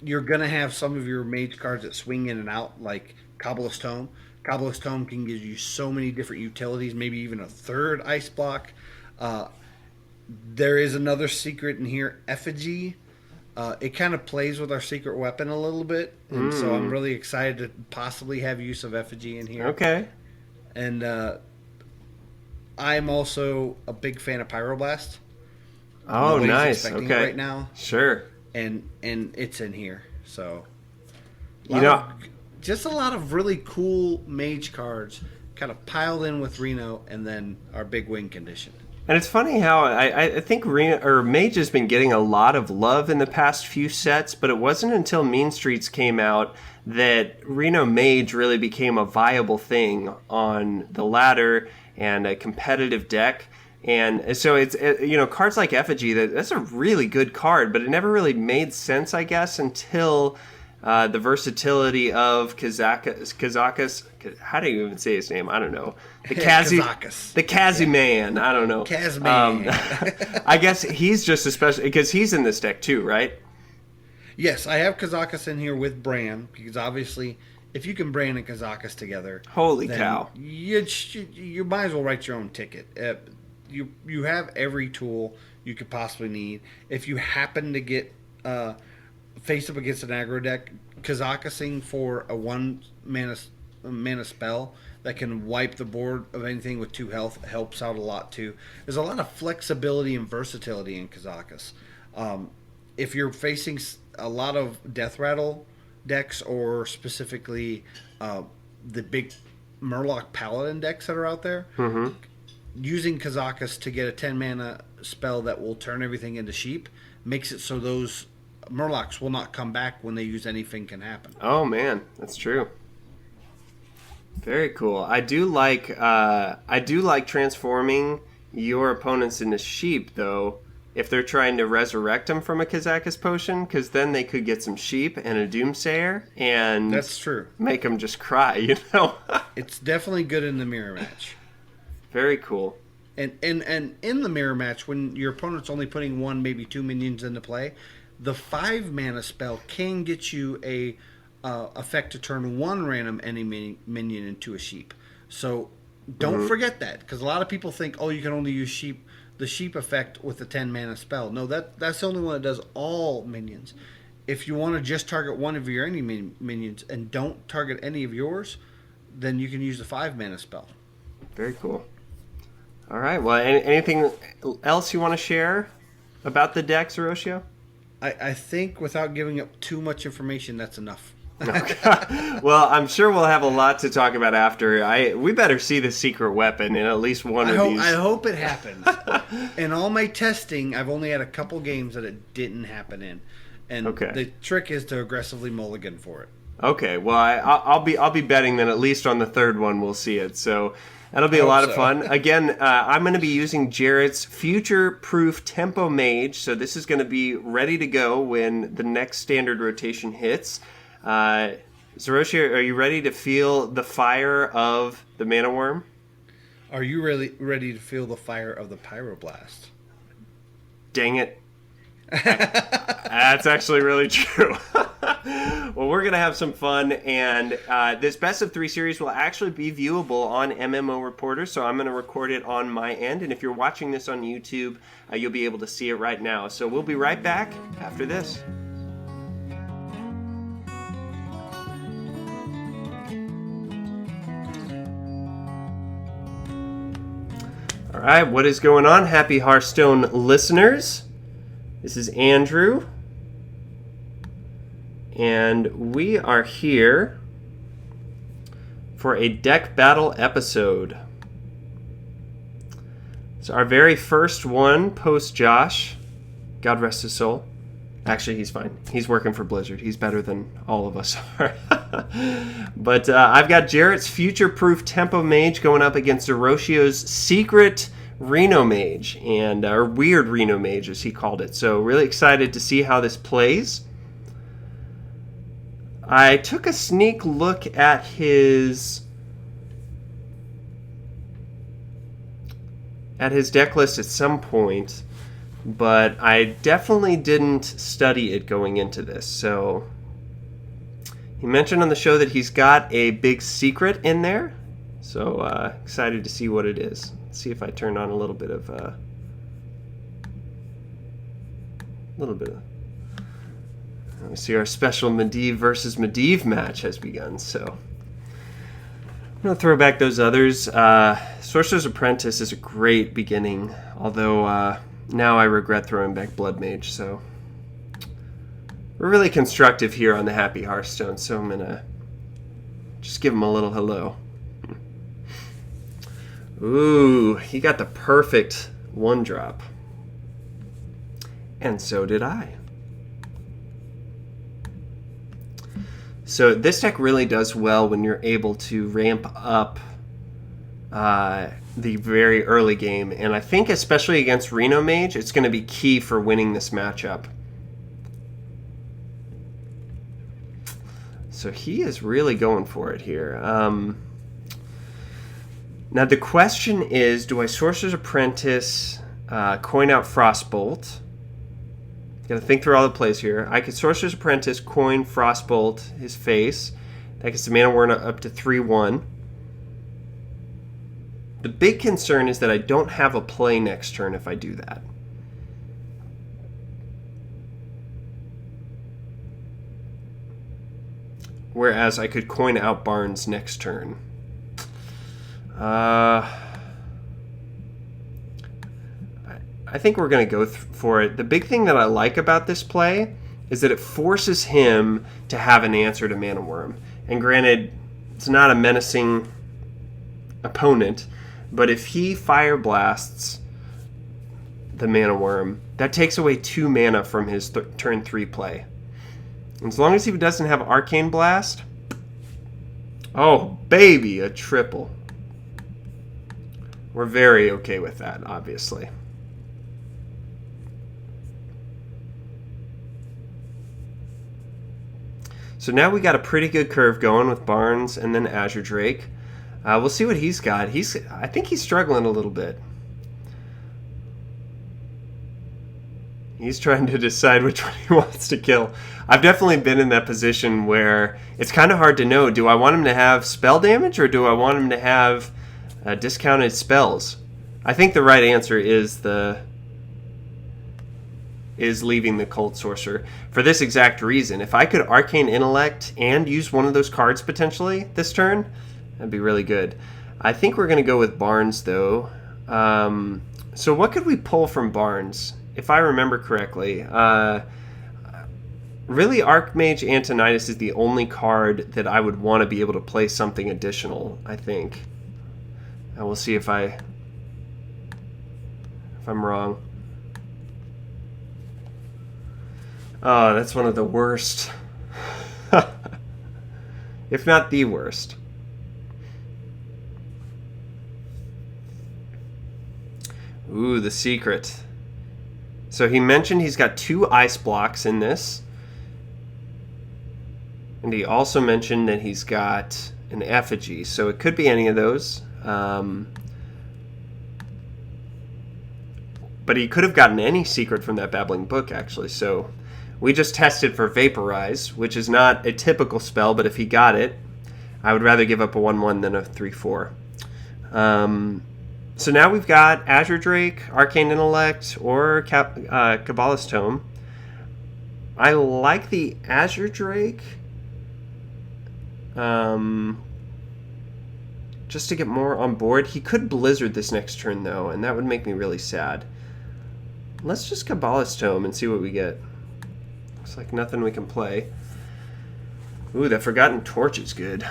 you're going to have some of your mage cards that swing in and out, like Cobblestone. Cobblestone can give you so many different utilities, maybe even a third Ice Block. There is another secret in here, Effigy. It kind of plays with our secret weapon a little bit, and so I'm really excited to possibly have use of Effigy in here. Okay. And I'm also a big fan of Pyroblast. Oh, Nobody's nice. expecting Okay. it right now. Sure. And it's in here, so just a lot of really cool mage cards kind of piled in with Reno, and then our big win condition. And it's funny how I think Mage has been getting a lot of love in the past few sets, but it wasn't until Mean Streets came out that Reno Mage really became a viable thing on the ladder and a competitive deck. And so it's cards like Effigy, that's a really good card, but it never really made sense, I guess, until the versatility of Kazakus. How do you even say his name? I don't know. The Kazi Man. I don't know. Kazman. I guess he's just especially because he's in this deck too, right? Yes, I have Kazakus in here with Bran, because obviously, if you can Bran and Kazakus together, holy cow, you might as well write your own ticket. You have every tool you could possibly need. If you happen to get faced up against an aggro deck, Kazakusing for a 1 mana spell that can wipe the board of anything with 2 health helps out a lot too. There's a lot of flexibility and versatility in Kazakus. If you're facing a lot of Death Rattle decks, or specifically the big Murloc Paladin decks that are out there, using Kazakus to get a 10 mana spell that will turn everything into sheep makes it so those Murlocs will not come back when they use anything can happen. Oh man, that's true. Very cool. I do like transforming your opponents into sheep, though, if they're trying to resurrect them from a Kazakus potion, because then they could get some sheep and a Doomsayer, and that's true. Make them just cry, you know. It's definitely good in the mirror match. Very cool. And in the mirror match, when your opponent's only putting 1, maybe 2 minions into play, the 5 mana spell can get you a effect to turn 1 random enemy minion into a sheep. So Don't forget that, because a lot of people think, oh, you can only use the sheep effect with the 10 mana spell. No, that's the only one that does all minions. If you want to just target one of your enemy minions and don't target any of yours, then you can use the 5 mana spell. Very cool. All right. Well, anything else you want to share about the deck, Zerotio? I think without giving up too much information, that's enough. Okay. Well, I'm sure we'll have a lot to talk about after. We better see the secret weapon in at least one of these. I hope it happens. In all my testing, I've only had a couple games that it didn't happen in, and the trick is to aggressively mulligan for it. Okay. Well, I'll be betting that at least on the third one we'll see it. So that'll be a lot of fun. Again, I'm going to be using Jarret's future-proof Tempo Mage, so this is going to be ready to go when the next standard rotation hits. Zerotio, are you ready to feel the fire of the Mana Worm? Are you really ready to feel the fire of the Pyroblast? Dang it. That's actually really true. Well, we're going to have some fun, and this Best of 3 series will actually be viewable on MMO Reporter, so I'm going to record it on my end, and if you're watching this on YouTube, you'll be able to see it right now. So we'll be right back after this. All right, what is going on, happy Hearthstone listeners? This is Andrew, and we are here for a deck battle episode. It's our very first one post Josh. God rest his soul. Actually, he's fine. He's working for Blizzard. He's better than all of us are. But I've got Jarret's future-proof Tempo Mage going up against Zerotio's secret Reno Mage, or weird Reno Mage as he called it. So really excited to see how this plays. I took a sneak look at his deck list at some point, but I definitely didn't study it going into this. So he mentioned on the show that he's got a big secret in there. So excited to see what it is. Let's see if I turned on a little bit of let me see, our special Medivh versus Medivh match has begun. So I'm going to throw back those others. Sorcerer's Apprentice is a great beginning, although now I regret throwing back Blood Mage. So we're really constructive here on the Happy Hearthstone, so I'm going to just give him a little hello. Ooh, he got the perfect 1-drop. And so did I. So this deck really does well when you're able to ramp up the very early game. And I think especially against Reno Mage, it's going to be key for winning this matchup. So he is really going for it here. Now the question is, do I Sorcerer's Apprentice, coin out Frostbolt? Got to think through all the plays here. I could Sorcerer's Apprentice, coin Frostbolt his face. That gets the Mana Worm up to 3-1. The big concern is that I don't have a play next turn if I do that. Whereas I could coin out Barnes next turn. I think we're going to go for it. The big thing that I like about this play is that it forces him to have an answer to Mana Worm. And granted, it's not a menacing opponent, but if he Fire Blasts the Mana Worm, that takes away 2 mana from his turn 3 play. As long as he doesn't have Arcane Blast, oh baby, a triple. We're very okay with that, obviously. So now we got a pretty good curve going with Barnes and then Azure Drake. We'll see what he's got. I think he's struggling a little bit. He's trying to decide which one he wants to kill. I've definitely been in that position where it's kind of hard to know. Do I want him to have spell damage or do I want him to have Discounted spells. I think the right answer is leaving the Cold Sorcerer for this exact reason. If I could Arcane Intellect and use one of those cards potentially this turn, that'd be really good. I think we're going to go with Barnes, though. So what could we pull from Barnes? If I remember correctly, really Archmage Antonidas is the only card that I would want to be able to play something additional, I think. And we'll see if I'm wrong. Oh, that's one of the worst. If not the worst. Ooh, the secret. So he mentioned he's got 2 ice blocks in this. And he also mentioned that he's got an effigy. So it could be any of those. But he could have gotten any secret from that babbling book, actually. So we just tested for Vaporize, which is not a typical spell, but if he got it, I would rather give up a 1/1 than a 3/4. So now we've got Azure Drake, Arcane Intellect, or Kabbalist Tome. I like the Azure Drake. Just to get more on board. He could Blizzard this next turn, though, and that would make me really sad. Let's just Kabbalist Tome and see what we get. Looks like nothing we can play. Ooh, that Forgotten Torch is good.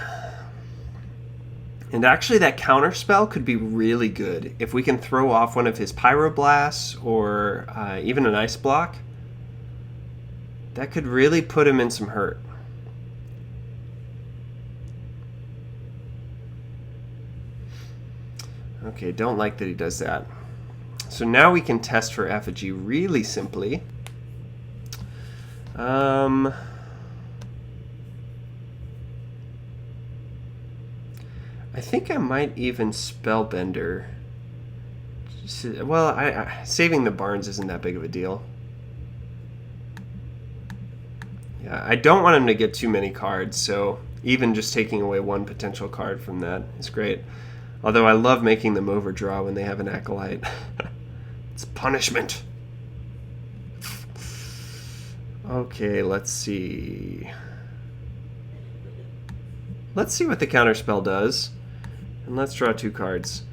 And actually that counter spell could be really good if we can throw off one of his Pyroblasts or even an Ice Block. That could really put him in some hurt. Okay, don't like that he does that. So now we can test for effigy really simply. I think I might even Spellbender. Well, saving the Barnes isn't that big of a deal. Yeah, I don't want him to get too many cards, so even just taking away one potential card from that is great. Although I love making them overdraw when they have an Acolyte. It's punishment. Okay, let's see. Let's see what the counterspell does. And let's draw 2 cards.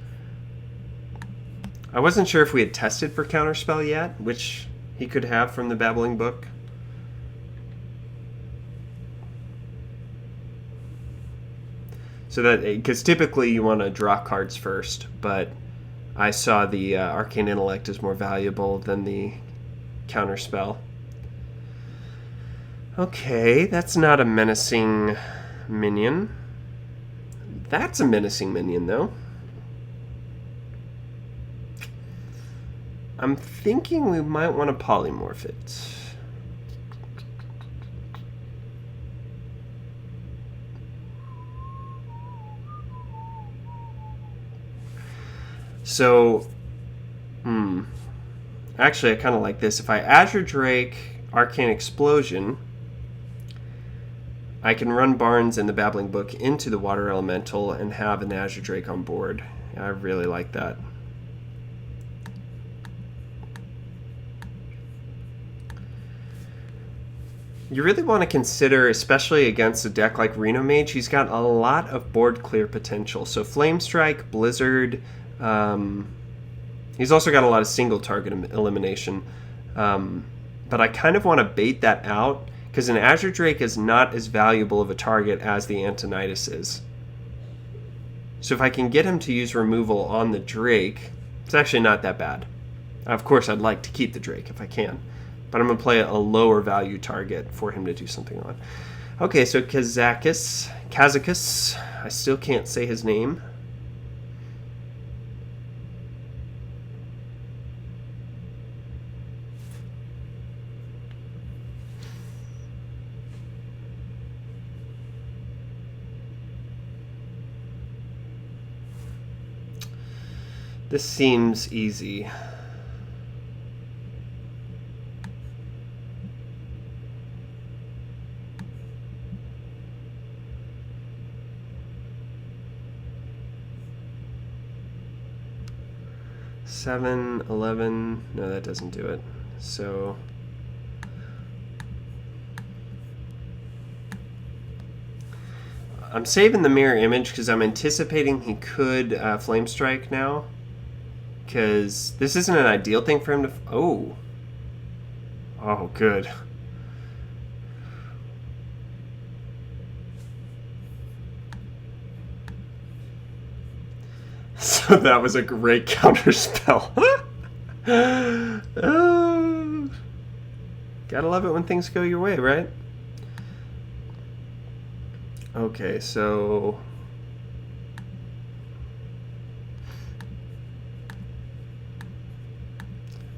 I wasn't sure if we had tested for counterspell yet, which he could have from the Babbling Book. So that, because typically you want to draw cards first, but I saw the Arcane Intellect is more valuable than the counterspell. Okay, that's not a menacing minion. That's a menacing minion, though. I'm thinking we might want to polymorph it. So, actually I kind of like this. If I Azure Drake, Arcane Explosion, I can run Barnes and the Babbling Book into the Water Elemental and have an Azure Drake on board. I really like that. You really want to consider, especially against a deck like Reno Mage, he's got a lot of board clear potential. So Flame Strike, Blizzard, he's also got a lot of single target elimination. But I kind of want to bait that out, because an Azure Drake is not as valuable of a target as the Antonidas is. So if I can get him to use removal on the Drake, it's actually not that bad. Of course, I'd like to keep the Drake if I can, but I'm going to play a lower value target for him to do something on. Okay, so Kazakus, I still can't say his name. This seems easy. 7, 11. No, that doesn't do it. So I'm saving the mirror image because I'm anticipating he could Flame Strike now. Because this isn't an ideal thing for him to... Oh, good. So that was a great counter spell. Gotta love it when things go your way, right? Okay, so...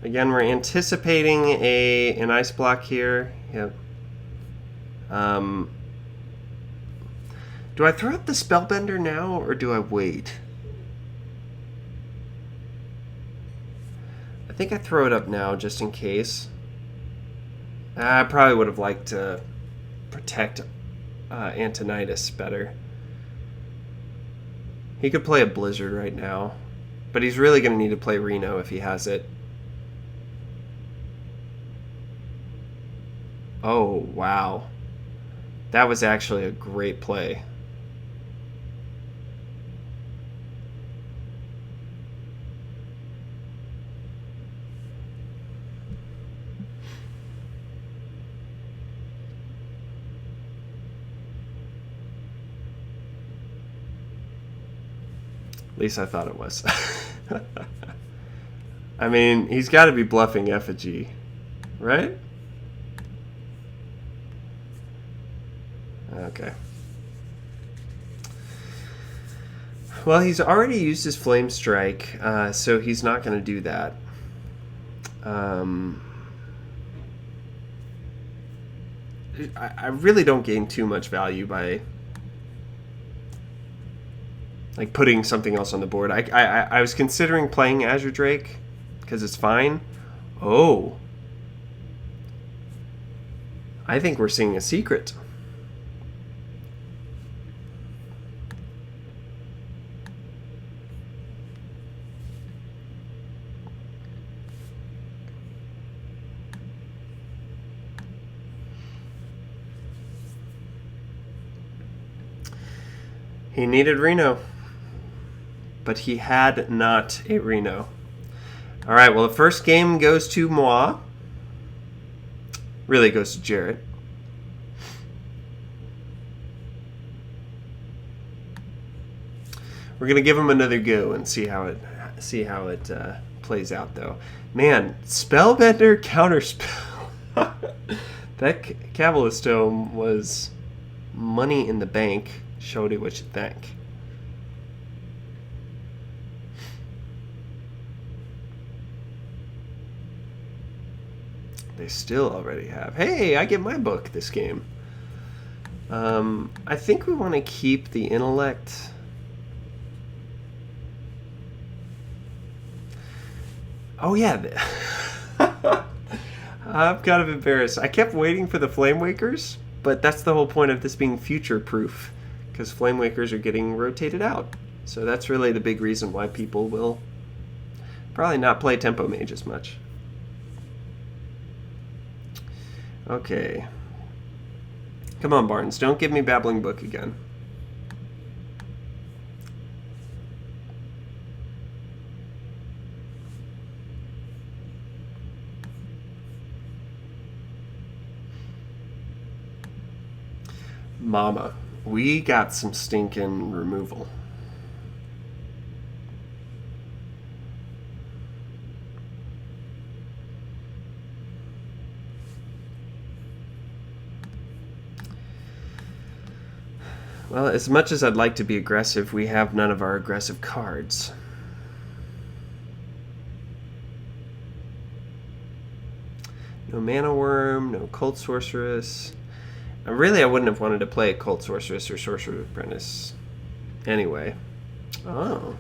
Again, we're anticipating an ice block here. Yep. Do I throw up the Spellbender now, or do I wait? I think I throw it up now, just in case. I probably would have liked to protect Antonidas better. He could play a Blizzard right now, but he's really going to need to play Reno if he has it. Oh, wow. That was actually a great play. At least I thought it was. I mean, he's got to be bluffing Effigy, right? Okay. Well, he's already used his Flame Strike, so he's not going to do that. I really don't gain too much value by like putting something else on the board. I was considering playing Azure Drake because it's fine. Oh. I think we're seeing a secret. He needed Reno, but he had not a Reno. All right, well, the first game goes to moi. Really goes to Jarret. We're gonna give him another go and see how it plays out, though. Man, Spellbender Counterspell. That Cabalist Dome was money in the bank. Showed you what you think. They still already have. Hey, I get my book this game. I think we want to keep the intellect. Oh yeah. I'm kind of embarrassed. I kept waiting for the Flame Wakers, but that's the whole point of this being future proof. Because Flame Wakers are getting rotated out. So that's really the big reason why people will probably not play Tempo Mage as much. Okay. Come on, Barnes. Don't give me Babbling Book again. Mama. We got some stinking removal. Well, as much as I'd like to be aggressive, we have none of our aggressive cards. No Mana Worm, no Cult Sorceress. Really, I wouldn't have wanted to play a Cult Sorceress or Sorcerer's Apprentice. Anyway. Oh.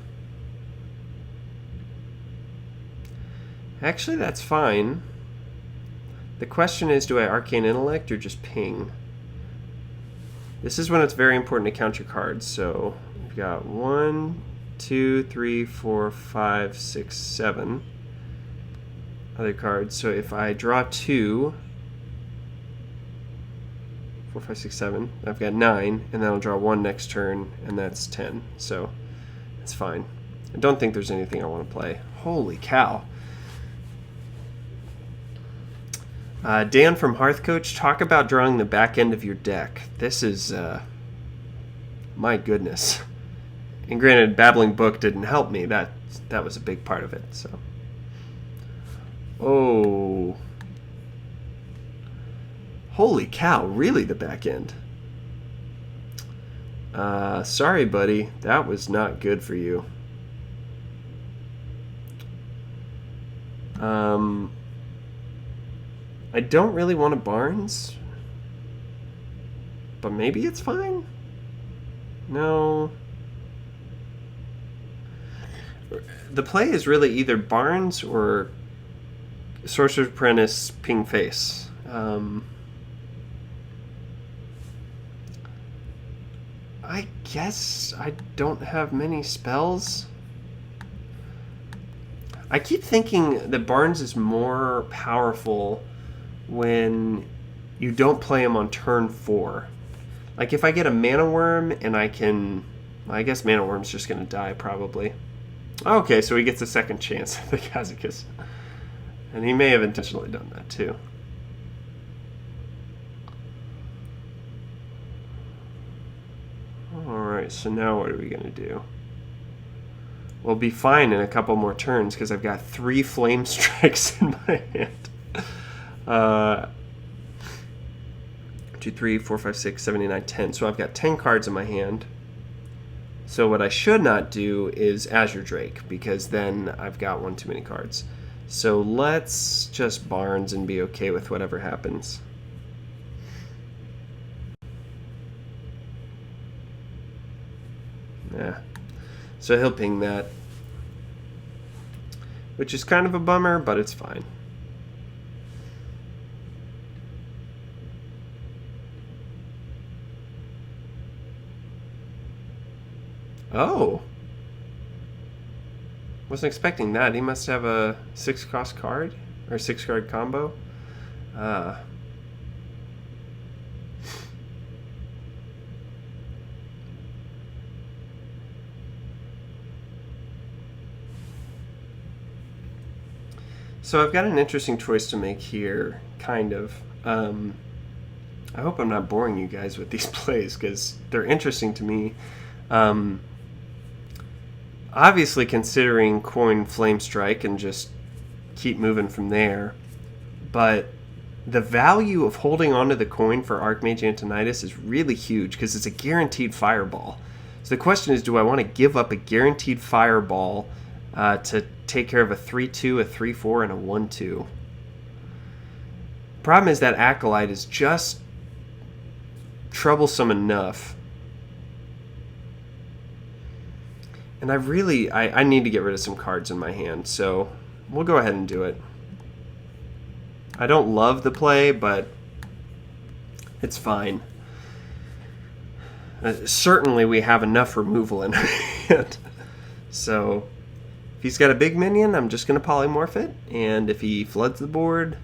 Actually, that's fine. The question is, do I Arcane Intellect or just ping? This is when it's very important to count your cards. So, we've got 1, 2, 3, 4, 5, 6, 7 other cards. So if I draw 2, 4, 5, 6, 7, I've got 9, and then I'll draw 1 next turn, and that's 10. So it's fine. I don't think there's anything I want to play. Holy cow. Dan from Hearth Coach, talk about drawing the back end of your deck. This is, my goodness. And granted, Babbling Book didn't help me. That was a big part of it. So, oh, holy cow! Really, the back end. Sorry, buddy. That was not good for you. I don't really want a Barnes, but maybe it's fine. No. The play is really either Barnes or Sorcerer's Apprentice Ping Face. I guess I don't have many spells. I keep thinking that Barnes is more powerful when you don't play him on turn 4. Like if I get a Mana Worm and I can... I guess Mana Worm's just going to die probably. Okay, so he gets a second chance at the Kazakus. And he may have intentionally done that too. Alright, so now what are we going to do? We'll be fine in a couple more turns because I've got 3 Flame Strikes in my hand. 2, 3, 4, 5, 6, 7, 8, 9, 10. So I've got 10 cards in my hand. So what I should not do is Azure Drake, because then I've got one too many cards. So let's just Barnes and be okay with whatever happens. Yeah. So he'll ping that. Which is kind of a bummer, but it's fine. Oh. Wasn't expecting that. He must have a 6-cost card? Or a 6-card combo? So I've got an interesting choice to make here, kind of. I hope I'm not boring you guys with these plays, because they're interesting to me. Obviously considering coin Flame Strike and just keep moving from there, but the value of holding onto the coin for Archmage Antonidas is really huge because it's a guaranteed fireball. So the question is, do I want to give up a guaranteed fireball to take care of a 3-2, a 3-4, and a 1-2? Problem is that Acolyte is just troublesome enough. And I need to get rid of some cards in my hand, so we'll go ahead and do it. I don't love the play, but it's fine. Certainly we have enough removal in our hand. So if he's got a big minion, I'm just going to polymorph it, and if he floods the board,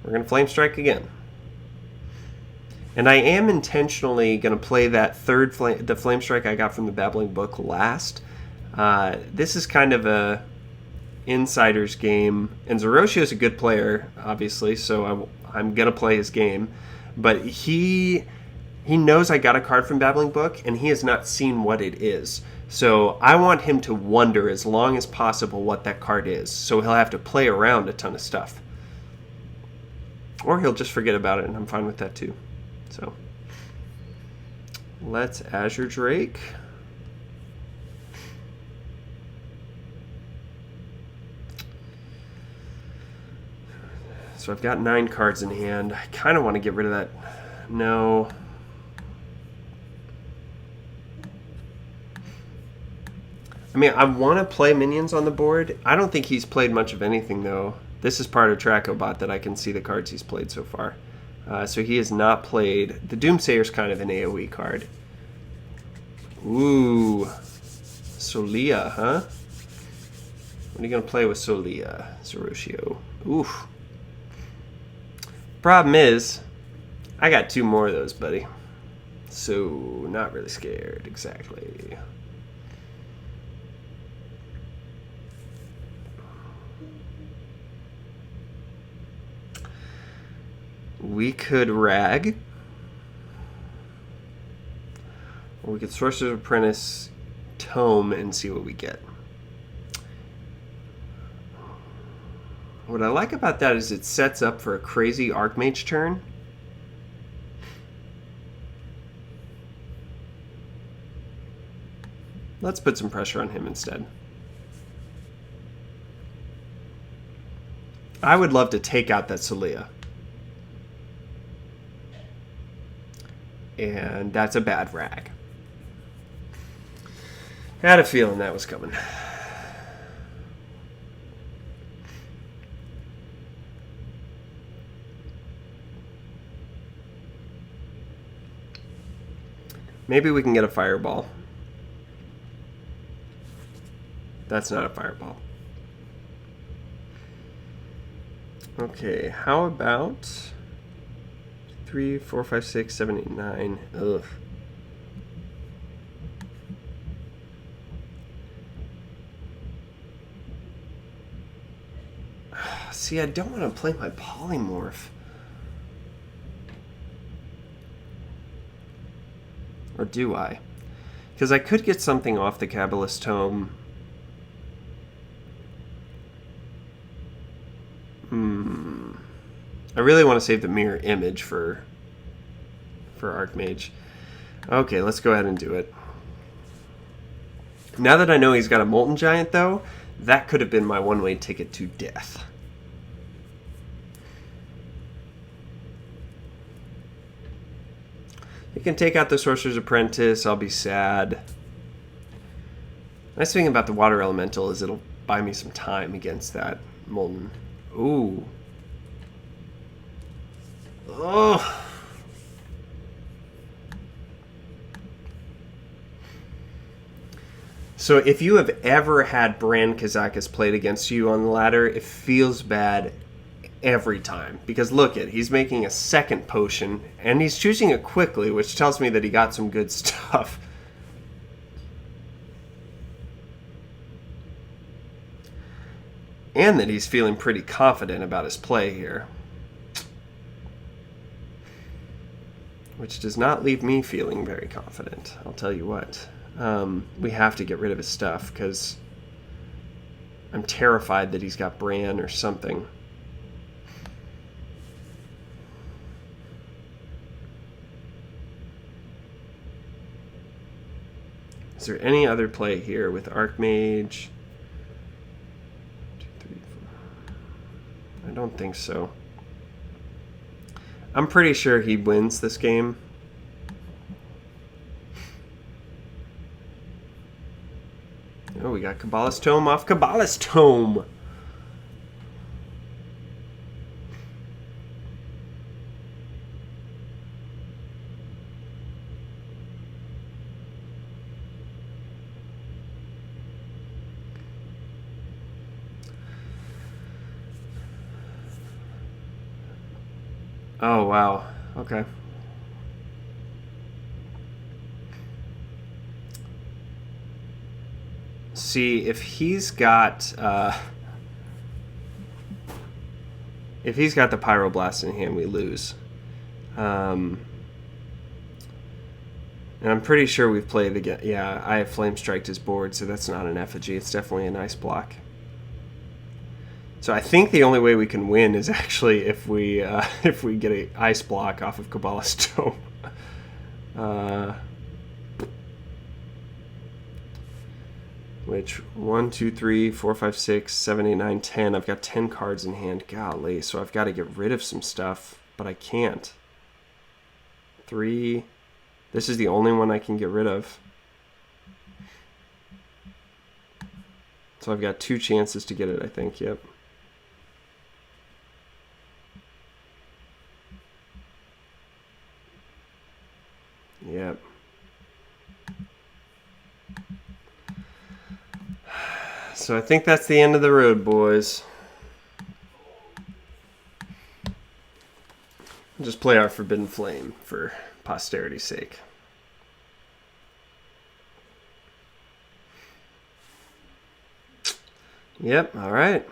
we're going to Flame Strike again. And I am intentionally going to play that the Flame Strike I got from the Babbling Book last. This is kind of a insider's game, and Zerotio is a good player, obviously, so I'm going to play his game. But he knows I got a card from Babbling Book, and he has not seen what it is. So I want him to wonder as long as possible what that card is, so he'll have to play around a ton of stuff. Or he'll just forget about it, and I'm fine with that too. So let's Azure Drake. So I've got 9 cards in hand. I kind of want to get rid of that. No. I mean, I want to play minions on the board. I don't think he's played much of anything, though. This is part of Tracobot that I can see the cards he's played so far. So he has not played... The Doomsayer's kind of an AoE card. Ooh. Solia, huh? What are you going to play with Solia, Zerotio? Oof. Problem is, I got 2 more of those, buddy. So, not really scared, exactly. We could rag. Or we could Sorcerer's Apprentice Tome and see what we get. What I like about that is it sets up for a crazy Archmage turn. Let's put some pressure on him instead. I would love to take out that Solia. And that's a bad rag. Had a feeling that was coming. Maybe we can get a fireball. That's not a fireball. Okay, how about 3, 4, 5, 6, 7, 8, 9. Ugh. See, I don't want to play my polymorph. Or do I? Because I could get something off the Kabbalist Tome. I really want to save the mirror image for Archmage. Okay, let's go ahead and do it. Now that I know he's got a Molten Giant, though, that could have been my one-way ticket to death. You can take out the Sorcerer's Apprentice. I'll be sad. Nice thing about the Water Elemental is it'll buy me some time against that Molten. Ooh. Oh. So if you have ever had Bran Kazakis played against you on the ladder, it feels bad every time. Because look at, he's making a second potion, and he's choosing it quickly, which tells me that he got some good stuff. And that he's feeling pretty confident about his play here. Which does not leave me feeling very confident, I'll tell you what. We have to get rid of his stuff, because I'm terrified that he's got Bran or something. Is there any other play here with Archmage? 2, 3, 4. I don't think so. I'm pretty sure he wins this game. Oh, we got Kabbalist Tome off Kabbalist Tome. Oh, wow. Okay. See, if he's got the Pyroblast in hand, we lose. And I'm pretty sure we've played again. Yeah, I have Flame Striked his board, so that's not an effigy. It's definitely a nice block. So I think the only way we can win is actually if we get an ice block off of Kabbalist Tome. Which 1, 2, 3, 4, 5, 6, 7, 8, 9, 10. I've got 10 cards in hand. Golly, so I've got to get rid of some stuff, but I can't. 3. This is the only one I can get rid of. So I've got 2 chances to get it, I think. Yep. Yep. So I think that's the end of the road, boys. Just play our Forbidden Flame for posterity's sake. Yep, alright.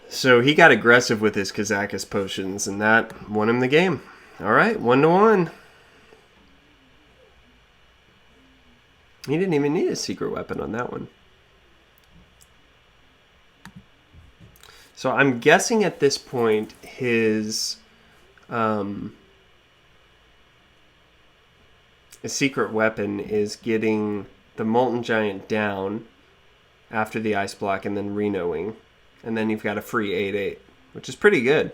So he got aggressive with his Kazakus potions, and that won him the game. Alright, 1-1. He didn't even need a secret weapon on that one. So I'm guessing at this point his secret weapon is getting the Molten Giant down after the Ice Block and then Renoing. And then you've got a free 8/8, which is pretty good.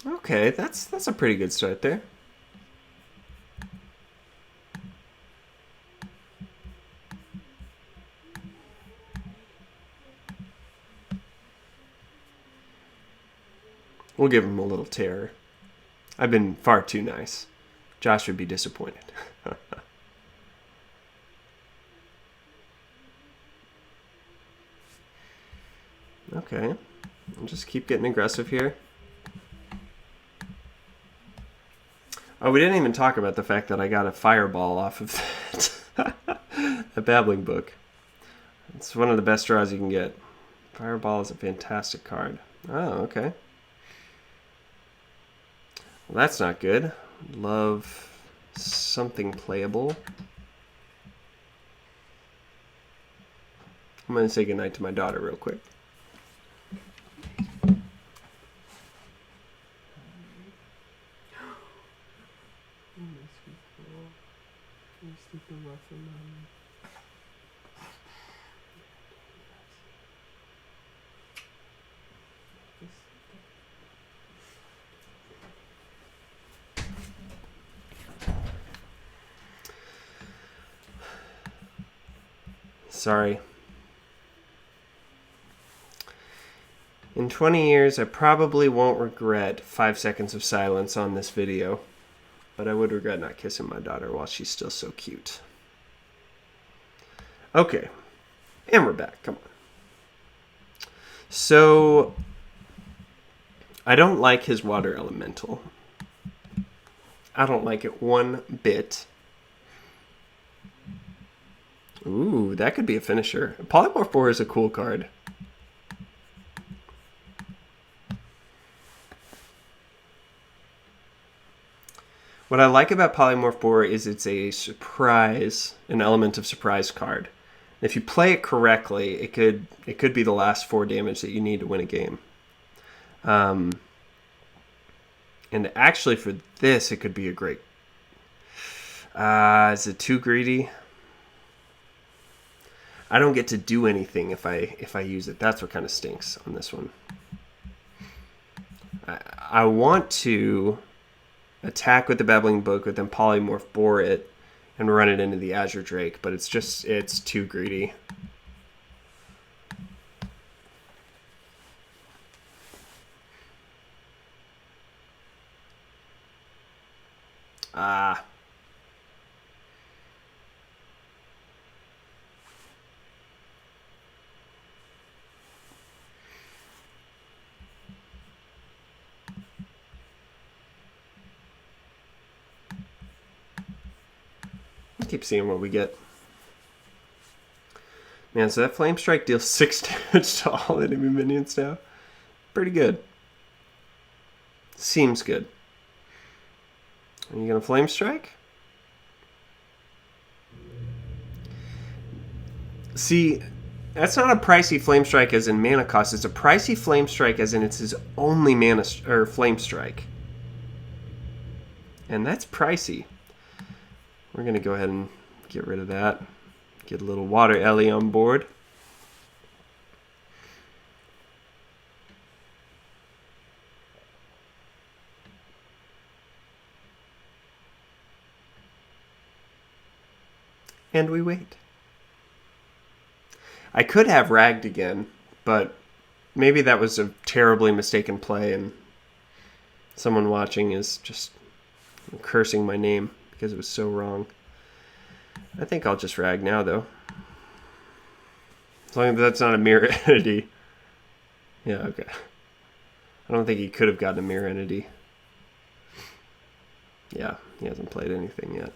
Okay, that's a pretty good start there. We'll give him a little terror. I've been far too nice. Josh would be disappointed. Okay. I'll just keep getting aggressive here. Oh, we didn't even talk about the fact that I got a fireball off of that. A babbling book. It's one of the best draws you can get. Fireball is a fantastic card. Oh, okay. Well, that's not good. Love something playable. I'm going to say goodnight to my daughter real quick. Sorry. In 20 years, I probably won't regret 5 seconds of silence on this video, but I would regret not kissing my daughter while she's still so cute. Okay, and we're back. Come on. So, I don't like his water elemental. I don't like it one bit. Ooh, that could be a finisher. Polymorph Boar is a cool card. What I like about Polymorph Boar is it's a surprise, an element of surprise card. If you play it correctly, it could be the last 4 damage that you need to win a game. And actually for this, it could be a great... is it too greedy? I don't get to do anything if I use it. That's what kind of stinks on this one. I want to attack with the Babbling Book, but then Polymorph Boar it and run it into the Azure Drake, but it's too greedy. Ah. Keep seeing what we get. Man, so that Flame Strike deals 6 damage to all enemy minions now. Pretty good. Seems good. Are you gonna Flame Strike? See, that's not a pricey Flame Strike as in mana cost. It's a pricey Flame Strike as in it's his only mana or Flame Strike. And that's pricey. We're going to go ahead and get rid of that. Get a little Water Ellie on board. And we wait. I could have ragged again, but maybe that was a terribly mistaken play and someone watching is just cursing my name because it was so wrong. I think I'll just rag now, though. As long as that's not a mirror entity. Yeah, okay. I don't think he could have gotten a mirror entity. Yeah, he hasn't played anything yet.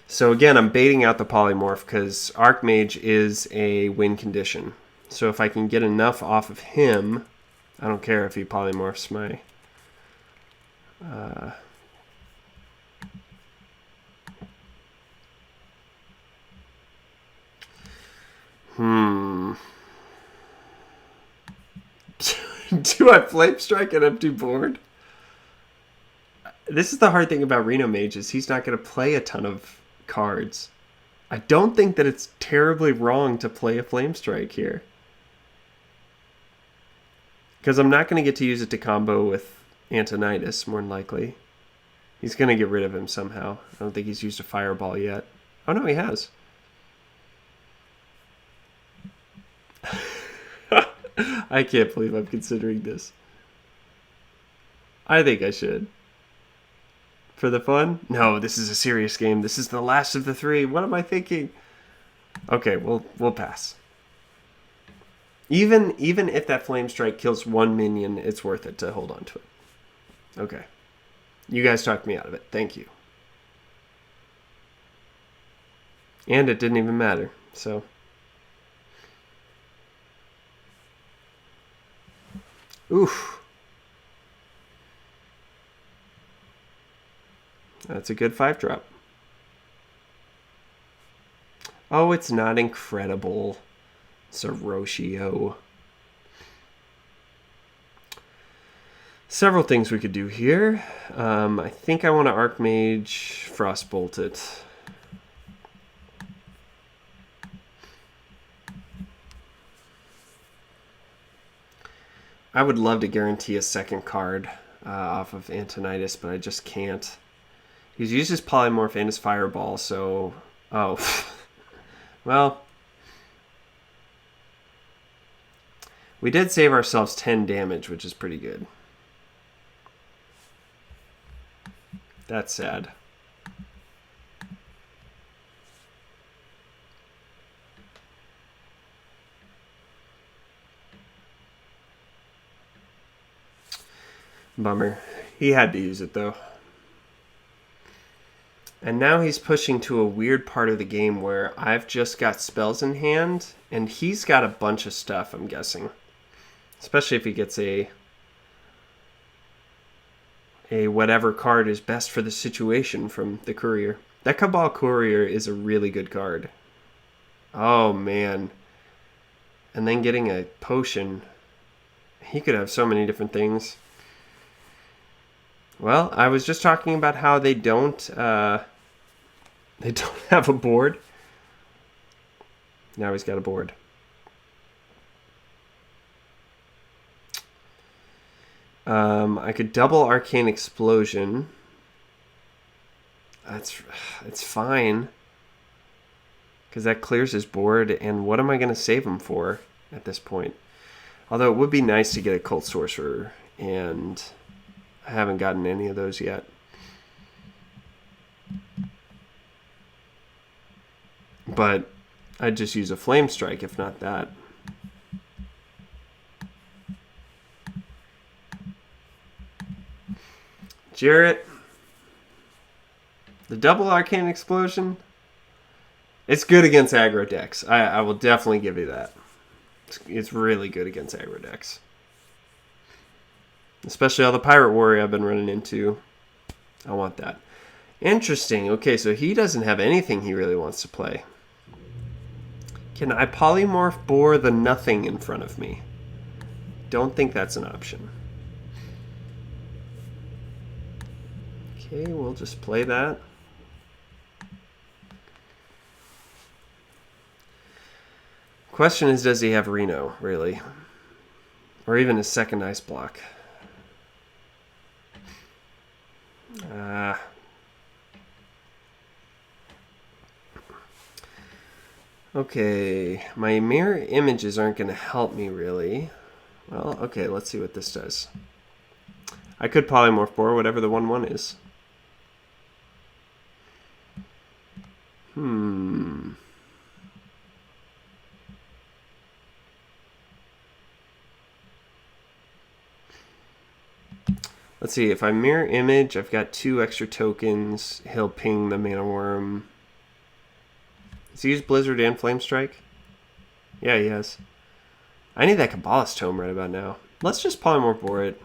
So again, I'm baiting out the polymorph because Archmage is a win condition. So if I can get enough off of him, I don't care if he polymorphs my... Do I Flame Strike an empty board? This is the hard thing about Reno Mage is he's not going to play a ton of cards. I don't think that it's terribly wrong to play a Flame Strike here. Because I'm not going to get to use it to combo with Antonidas, more than likely. He's going to get rid of him somehow. I don't think he's used a Fireball yet. Oh no, he has. I can't believe I'm considering this. I think I should. For the fun? No, this is a serious game. This is the last of the three. What am I thinking? Okay, we'll pass. Even if that Flame Strike kills one minion, it's worth it to hold on to it. Okay. You guys talked me out of it. Thank you. And it didn't even matter, so... Oof. That's a good 5-drop. Oh, it's not incredible. Zerotio. Several things we could do here. I think I want to Archmage Frostbolt it. I would love to guarantee a second card off of Antonidas, but I just can't. He's used his Polymorph and his Fireball, so... Oh. Well. We did save ourselves 10 damage, which is pretty good. That's sad. Bummer. He had to use it, though. And now he's pushing to a weird part of the game where I've just got spells in hand, and he's got a bunch of stuff, I'm guessing. Especially if he gets a whatever card is best for the situation from the Courier. That Cabal Courier is a really good card. Oh, man. And then getting a potion. He could have so many different things. Well, I was just talking about how they don't have a board. Now he's got a board. I could double Arcane Explosion. It's fine. Because that clears his board, and what am I going to save him for at this point? Although it would be nice to get a Cult Sorcerer, and... I haven't gotten any of those yet. But I'd just use a Flame Strike, if not that. Jarret. The double Arcane Explosion. It's good against aggro decks. I will definitely give you that. It's really good against aggro decks. Especially all the Pirate Warrior I've been running into. I want that. Interesting. Okay, so he doesn't have anything he really wants to play. Can I Polymorph Boar the nothing in front of me? Don't think that's an option. Okay, we'll just play that. Question is, does he have Reno, really? Or even his second ice block? Okay, my mirror images aren't going to help me really. Well, okay, let's see what this does. I could polymorph boar, whatever the 1/1 is. Let's see, if I mirror image, I've got 2 extra tokens. He'll ping the Mana Worm. Has he used Blizzard and Flame Strike? Yeah, he has. I need that Kabbalist Tome right about now. Let's just polymorph boar it.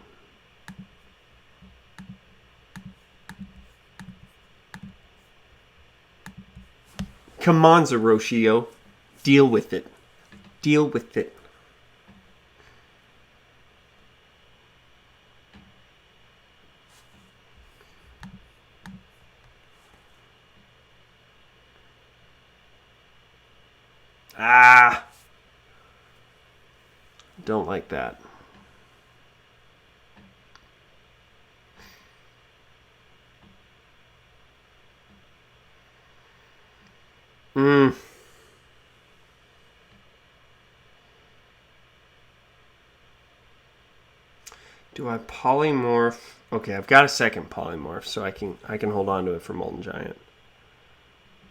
Come on, Zerotio. Deal with it. Deal with it. Ah! Don't like that. Do I polymorph? Okay, I've got a second polymorph, so I can hold on to it for Molten Giant.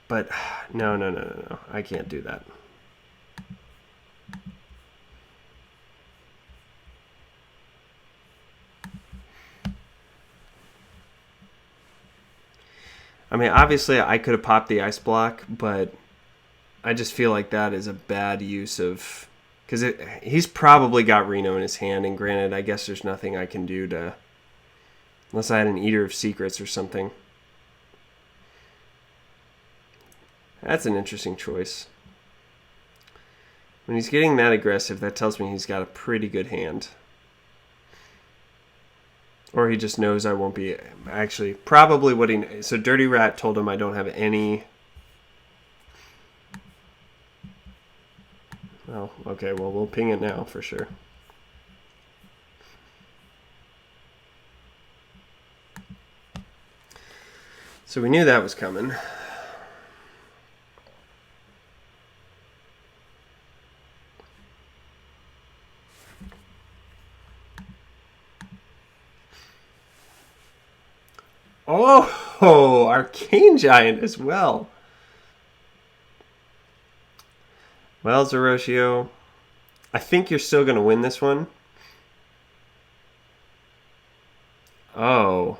But no. I can't do that. I mean, obviously I could have popped the ice block, but I just feel like that is a bad use of... Because he's probably got Reno in his hand, and granted, I guess there's nothing I can do to... Unless I had an Eater of Secrets or something. That's an interesting choice. When he's getting that aggressive, that tells me he's got a pretty good hand. Or he just knows I won't be... Actually, probably what he... So Dirty Rat told him I don't have any... Oh, okay, well, we'll ping it now for sure. So we knew that was coming. Oh, Arcane Giant as well. Well, Zerotio, I think you're still going to win this one. Oh.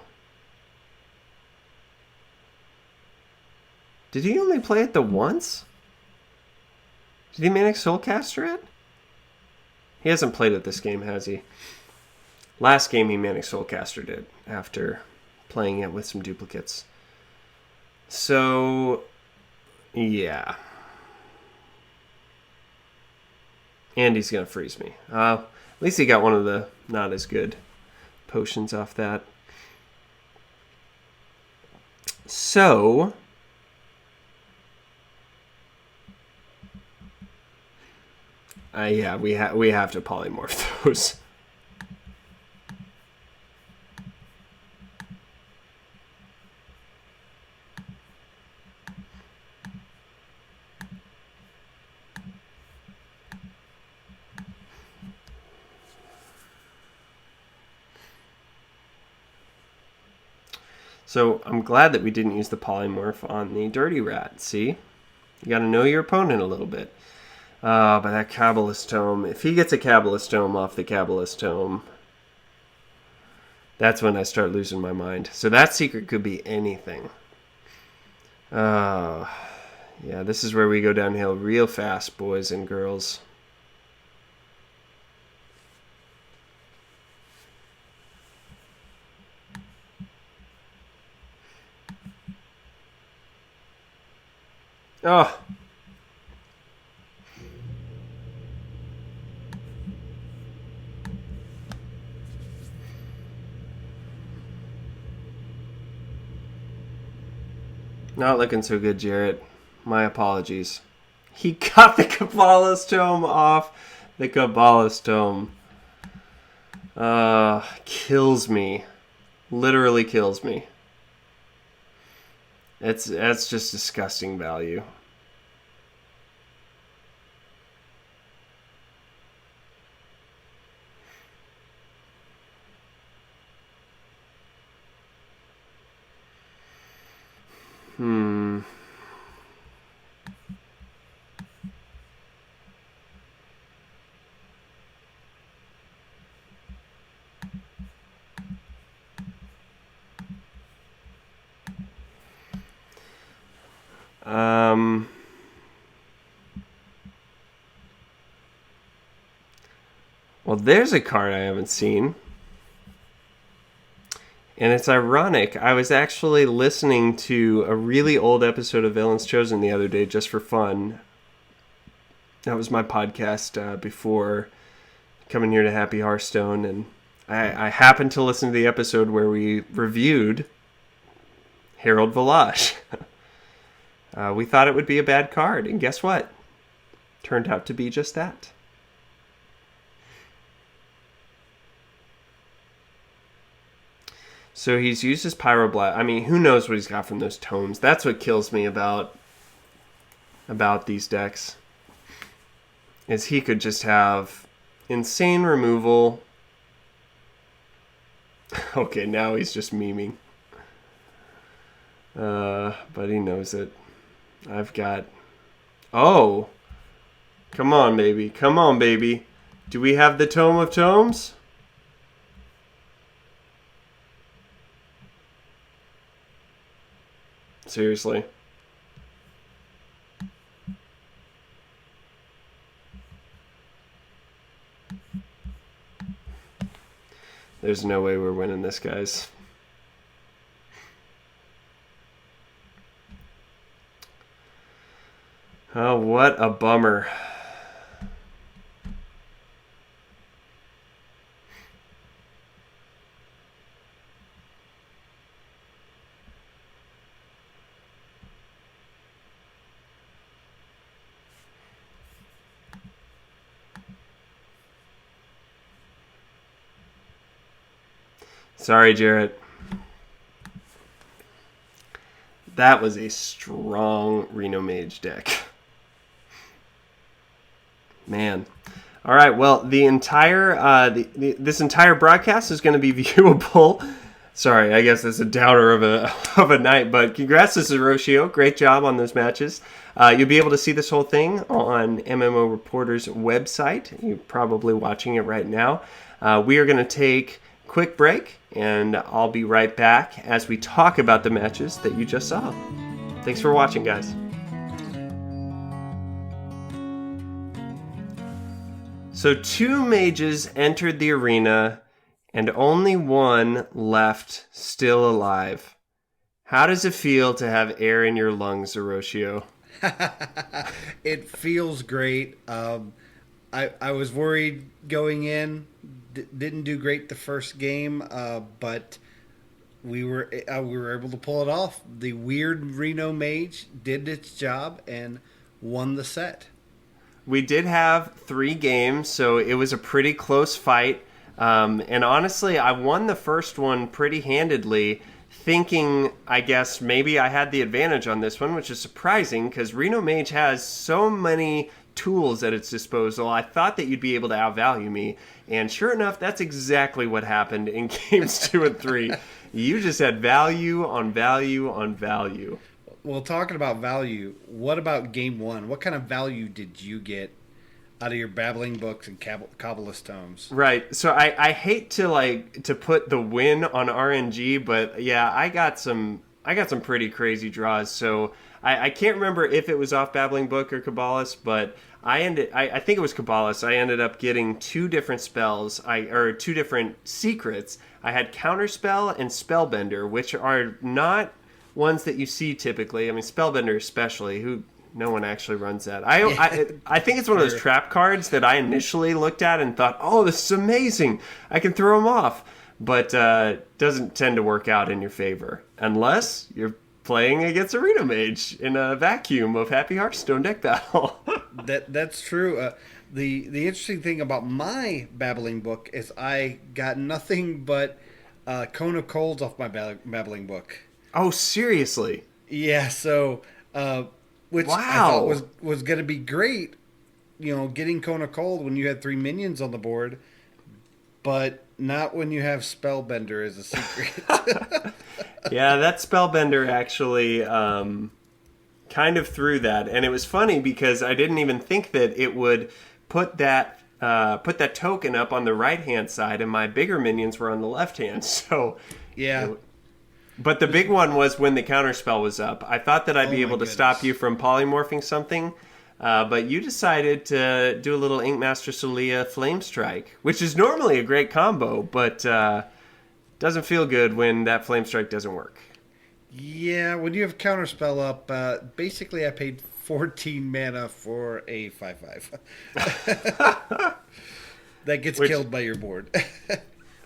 Did he only play it the once? Did he Manic Soulcaster it? He hasn't played it this game, has he? Last game he Manic Soulcastered it after playing it with some duplicates. So, yeah. And he's going to freeze me. At least he got one of the not as good potions off that. So... yeah, we have to polymorph those. So I'm glad that we didn't use the polymorph on the Dirty Rat. See? You got to know your opponent a little bit. But that Kabbalist Tome, if he gets a Kabbalist Tome off the Kabbalist Tome, that's when I start losing my mind. So that secret could be anything. Yeah, this is where we go downhill real fast, boys and girls. Oh. Not looking so good, Jarret. My apologies. He got the Kabbalist Tome off the Kabbalist Tome. Kills me. Literally kills me. That's just disgusting value. Hmm. Um. Well, there's a card I haven't seen. And it's ironic. I was actually listening to a really old episode of Villains Chosen the other day just for fun. That was my podcast before coming here to Happy Hearthstone. And I happened to listen to the episode where we reviewed Harold Village. We thought it would be a bad card. And guess what? Turned out to be just that. So he's used his Pyroblast. I mean, who knows what he's got from those tomes? That's what kills me about these decks. Is he could just have insane removal. Okay, now he's just memeing. But he knows it. I've got... Oh! Come on, baby. Come on, baby. Do we have the Tome of Tomes? Seriously. There's no way we're winning this, guys. Oh, what a bummer. Sorry, Jarret. That was a strong Reno Mage deck. Man. All right, well, the entire this entire broadcast is going to be viewable. Sorry, I guess that's a downer of a night, but congrats to Zerotio. Great job on those matches. You'll be able to see this whole thing on MMO Reporter's website. You're probably watching it right now. We are going to take a quick break, and I'll be right back as we talk about the matches that you just saw. Thanks for watching, guys. So 2 mages entered the arena, and only one left still alive. How does it feel to have air in your lungs, Zerotio? It feels great. I was worried going in. Didn't do great the first game, but we were able to pull it off. The weird Reno Mage did its job and won the set. We did have 3 games, so it was a pretty close fight. And honestly, I won the first one pretty handedly, thinking, I guess, maybe I had the advantage on this one, which is surprising because Reno Mage has so many tools at its disposal. I thought that you'd be able to outvalue me, and sure enough, that's exactly what happened in games 2 and 3. You just had value on value on value. Well, talking about value, what about game 1? What kind of value did you get out of your babbling books and Kabbalist tomes? Right. So I hate to put the win on RNG, but yeah, I got some pretty crazy draws. So I can't remember if it was off Babbling Book or Kabbalist, but I think it was Kabbalist. I ended up getting 2 different spells, or 2 different secrets. I had Counterspell and Spellbender, which are not ones that you see typically. I mean, Spellbender especially, who no one actually runs that. I think it's one of those trap cards that I initially looked at and thought, oh, this is amazing. I can throw them off. But doesn't tend to work out in your favor unless you're playing against a Reno Mage in a vacuum of Happy Hearthstone deck battle. That's true. The interesting thing about my babbling book is I got nothing but Cone of Colds off my babbling book. Oh, seriously? Yeah, so which wow. I thought was going to be great, getting Cone of Cold when you had 3 minions on the board. but not when you have Spellbender as a secret. Yeah, that Spellbender actually kind of threw that. And it was funny because I didn't even think that it would put that token up on the right-hand side, and my bigger minions were on the left-hand. So, yeah. But the big one was when the counterspell was up. I thought that I'd be able to stop you from polymorphing something, but you decided to do a little Inkmaster Solia Flame Strike, which is normally a great combo, but doesn't feel good when that Flame Strike doesn't work. Yeah, when you have counterspell up, basically I paid 14 mana for a 5/5. That gets killed by your board.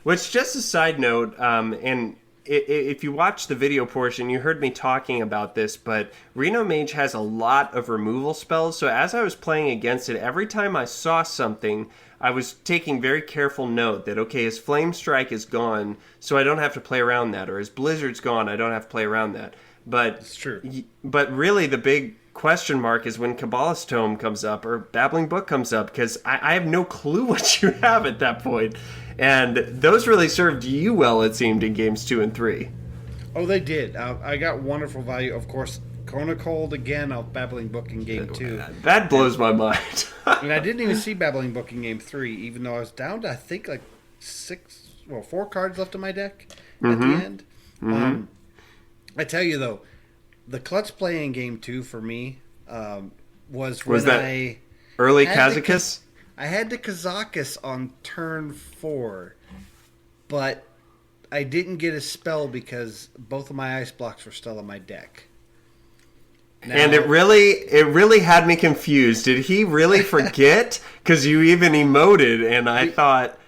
Which, just a side note, and if you watch the video portion, you heard me talking about this, but Reno Mage has a lot of removal spells, so as I was playing against it, every time I saw something, I was taking very careful note that, okay, his Flame Strike is gone, so I don't have to play around that, or his Blizzard's gone, I don't have to play around that. But it's true. But really, the big question mark is when Kabbalah's Tome comes up, or Babbling Book comes up, because I have no clue what you have at that point. And those really served you well, it seemed, in games 2 and 3. Oh, they did. I got wonderful value. Of course, Kona Cold again of Babbling Book in game 2. That blows my mind. And I didn't even see Babbling Book in game 3, even though I was down to, I think, like 4 cards left in my deck at the end. Mm-hmm. I tell you, though, the clutch play in game 2 for me was when that early Kazakus? I had the Kazakus on turn 4, but I didn't get a spell because both of my ice blocks were still in my deck. Now, and it really had me confused. Did he really forget? Because you even emoted, and I thought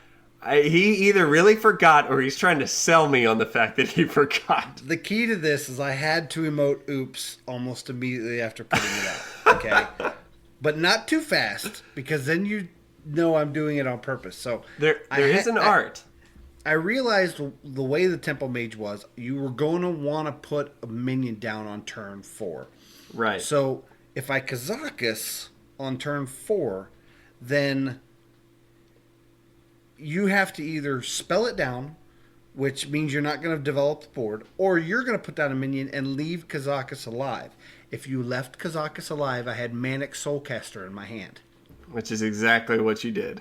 he either really forgot or he's trying to sell me on the fact that he forgot. The key to this is I had to emote oops almost immediately after putting it out. Okay? But not too fast, because then you know I'm doing it on purpose. So there is an art. I realized the way the Temple Mage was, you were going to want to put a minion down on turn 4. Right. So if I Kazakus on turn 4, then you have to either spell it down, which means you're not going to develop the board, or you're going to put down a minion and leave Kazakus alive. If you left Kazakus alive, I had Manic Soulcaster in my hand. Which is exactly what you did.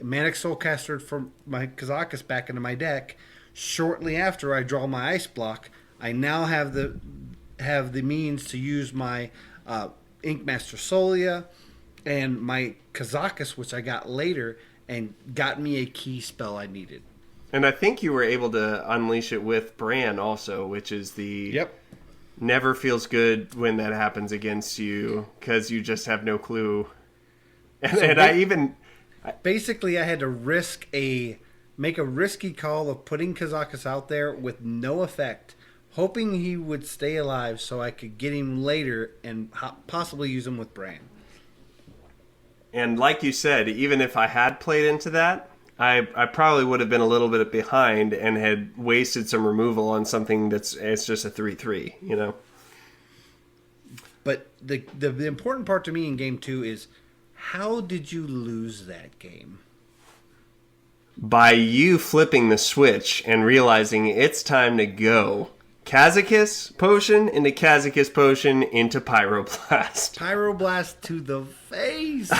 Manic Soulcaster from my Kazakus back into my deck. Shortly after I draw my ice block, I now have the means to use my Inkmaster Solia and my Kazakus, which I got later, and got me a key spell I needed. And I think you were able to unleash it with Bran also, which is the never feels good when that happens against you because you just have no clue. And basically I had to make a risky call of putting Kazakus out there with no effect, hoping he would stay alive so I could get him later and possibly use him with Bran. And like you said, even if I had played into that, I probably would have been a little bit behind and had wasted some removal on something it's just a 3/3, you know? But the important part to me in game 2 is, how did you lose that game? By you flipping the switch and realizing it's time to go. Kazakus Potion into Kazakus Potion into Pyroblast. Pyroblast to the face!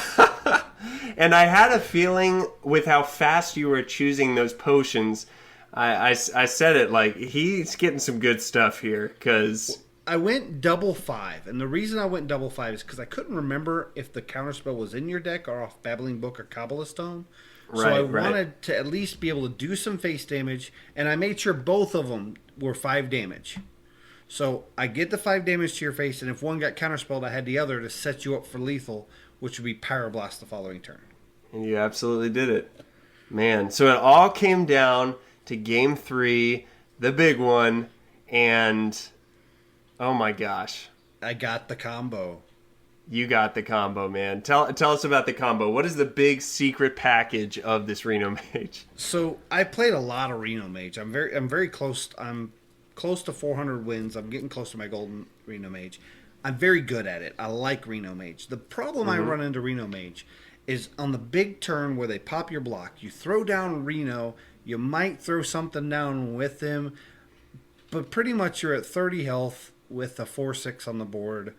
And I had a feeling with how fast you were choosing those potions, I said it like, he's getting some good stuff here, because I went double 5, and the reason I went double 5 is because I couldn't remember if the counterspell was in your deck or off Babbling Book or Kabbalah's Tome. So I wanted to at least be able to do some face damage, and I made sure both of them were 5 damage. So I get the 5 damage to your face, and if one got counterspelled, I had the other to set you up for lethal, which would be Pyroblast the following turn. And you absolutely did it. Man, so it all came down to game 3, the big one, and oh my gosh. I got the combo. You got the combo, man. Tell us about the combo. What is the big secret package of this Reno Mage? So I played a lot of Reno Mage. I'm very close. I'm close to 400 wins. I'm getting close to my golden Reno Mage. I'm very good at it. I like Reno Mage. The problem I run into Reno Mage is on the big turn where they pop your block. You throw down Reno. You might throw something down with him, but pretty much you're at 30 health with a 4/6 on the board.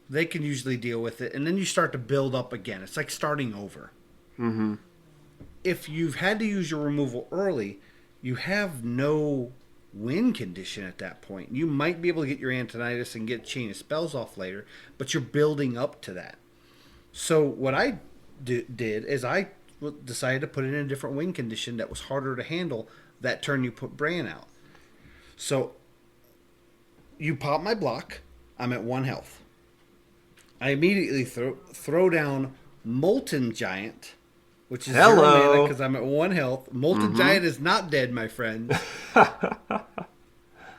They can usually deal with it, and then you start to build up again. It's like starting over. Mm-hmm. If you've had to use your removal early, you have no win condition at that point. You might be able to get your Antonitis and get Chain of Spells off later, but you're building up to that. So what I did is I decided to put it in a different win condition that was harder to handle that turn you put Bran out. So you pop my block. I'm at 1 health. I immediately throw down Molten Giant, which is 0 mana because I'm at 1 health. Molten Giant is not dead, my friend.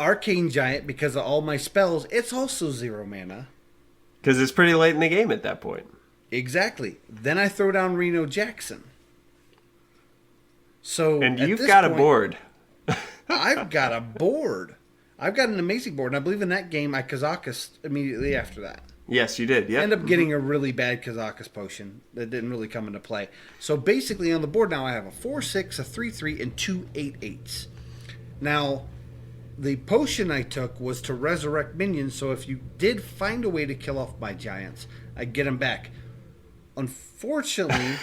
Arcane Giant, because of all my spells, it's also 0 mana. Because it's pretty late in the game at that point. Exactly. Then I throw down Reno Jackson. So and you've got a board. I've got a board. I've got an amazing board. And I believe in that game, I Kazakus immediately after that. Yes, you did. Yeah. End up getting a really bad Kazakus potion that didn't really come into play. So basically on the board now I have a 4/6, a 3/3, and 2 8/8s. Now, the potion I took was to resurrect minions, so if you did find a way to kill off my giants, I'd get them back. Unfortunately...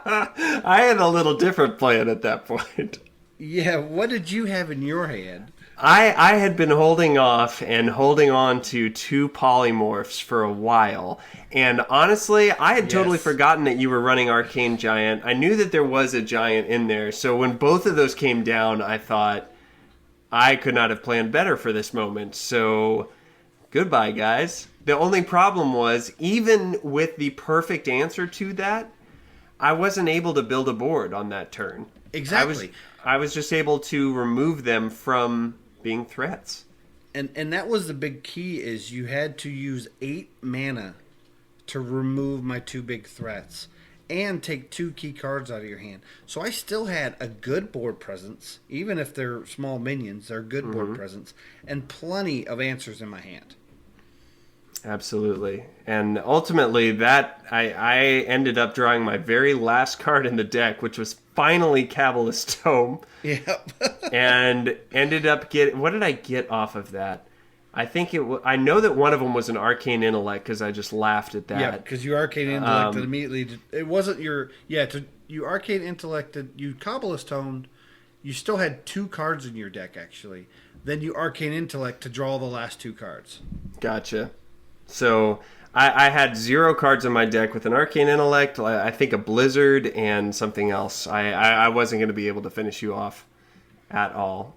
I had a little different plan at that point. Yeah, what did you have in your hand? I had been holding off and holding on to 2 polymorphs for a while. And honestly, I had totally forgotten that you were running Arcane Giant. I knew that there was a giant in there. So when both of those came down, I thought I could not have planned better for this moment. So goodbye, guys. The only problem was, even with the perfect answer to that, I wasn't able to build a board on that turn. Exactly. I was just able to remove them from being threats. And that was the big key, is you had to use 8 mana to remove my 2 big threats and take 2 key cards out of your hand. So I still had a good board presence, even if they're small minions, they're good board presence, and plenty of answers in my hand. Absolutely. And ultimately, that I ended up drawing my very last card in the deck, which was finally Cabalist's Tome. Yep. And ended up getting... What did I get off of that? I think I know that one of them was an Arcane Intellect, because I just laughed at that. Yeah, because you Arcane Intellected immediately. It wasn't your... Yeah, you Arcane Intellected, you Cabalist Toned, you still had 2 cards in your deck, actually. Then you Arcane Intellect to draw the last 2 cards. Gotcha. So I had 0 cards in my deck with an Arcane Intellect, I think a Blizzard, and something else. I wasn't going to be able to finish you off at all.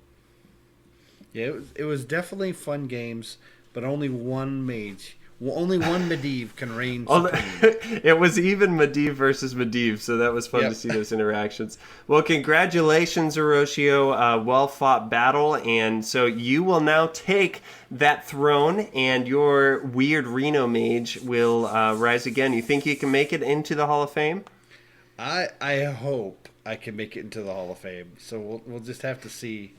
Yeah, it was definitely fun games, but only one mage. Well, only one Medivh can reign supreme. It was even Medivh versus Medivh, so that was fun to see those interactions. Well, congratulations, Zerotio. Well-fought battle, and so you will now take that throne, and your weird Reno Mage will rise again. You think you can make it into the Hall of Fame? I hope I can make it into the Hall of Fame, so we'll just have to see.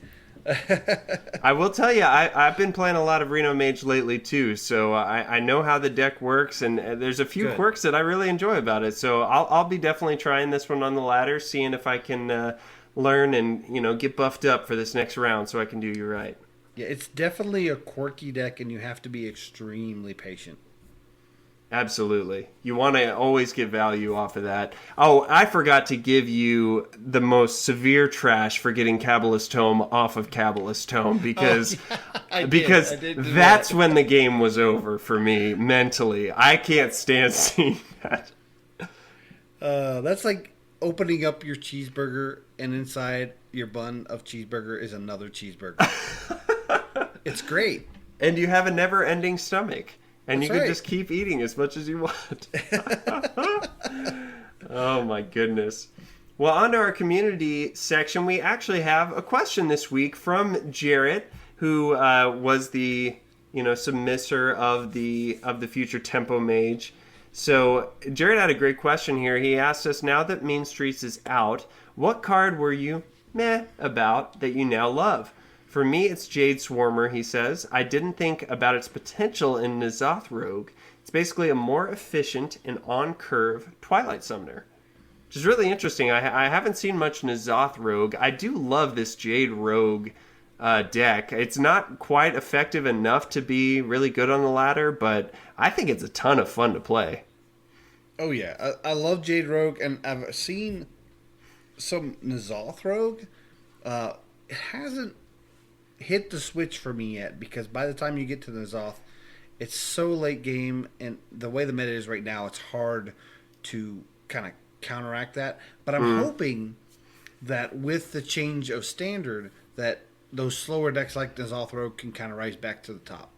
I will tell you, I've been playing a lot of Reno Mage lately too, so I know how the deck works, and there's a few quirks that I really enjoy about it. So I'll be definitely trying this one on the ladder, seeing if I can learn and get buffed up for this next round, so I can do you right. Yeah, it's definitely a quirky deck, and you have to be extremely patient. Absolutely. You want to always get value off of that. Oh, I forgot to give you the most severe trash for getting Cabalist Tome off of Cabalist Tome, because that's when the game was over for me mentally. I can't stand seeing that. That's like opening up your cheeseburger and inside your bun of cheeseburger is another cheeseburger. It's great. And you have a never-ending stomach. And That's you can right. just keep eating as much as you want. Oh, my goodness. Well, on to our community section. We actually have a question this week from Jarret, who was the submitter of the future Tempo Mage. So Jarret had a great question here. He asked us, now that Mean Streets is out, what card were you meh about that you now love? For me, it's Jade Swarmer, he says. I didn't think about its potential in N'Zoth Rogue. It's basically a more efficient and on-curve Twilight Summoner. Which is really interesting. I haven't seen much N'Zoth Rogue. I do love this Jade Rogue deck. It's not quite effective enough to be really good on the ladder, but I think it's a ton of fun to play. Oh yeah, I love Jade Rogue, and I've seen some N'Zoth Rogue. It hasn't hit the switch for me yet, because by the time you get to N'Zoth, it's so late game, and the way the meta is right now, it's hard to kind of counteract that. But I'm hoping that with the change of standard, that those slower decks like N'Zoth Rogue can kind of rise back to the top.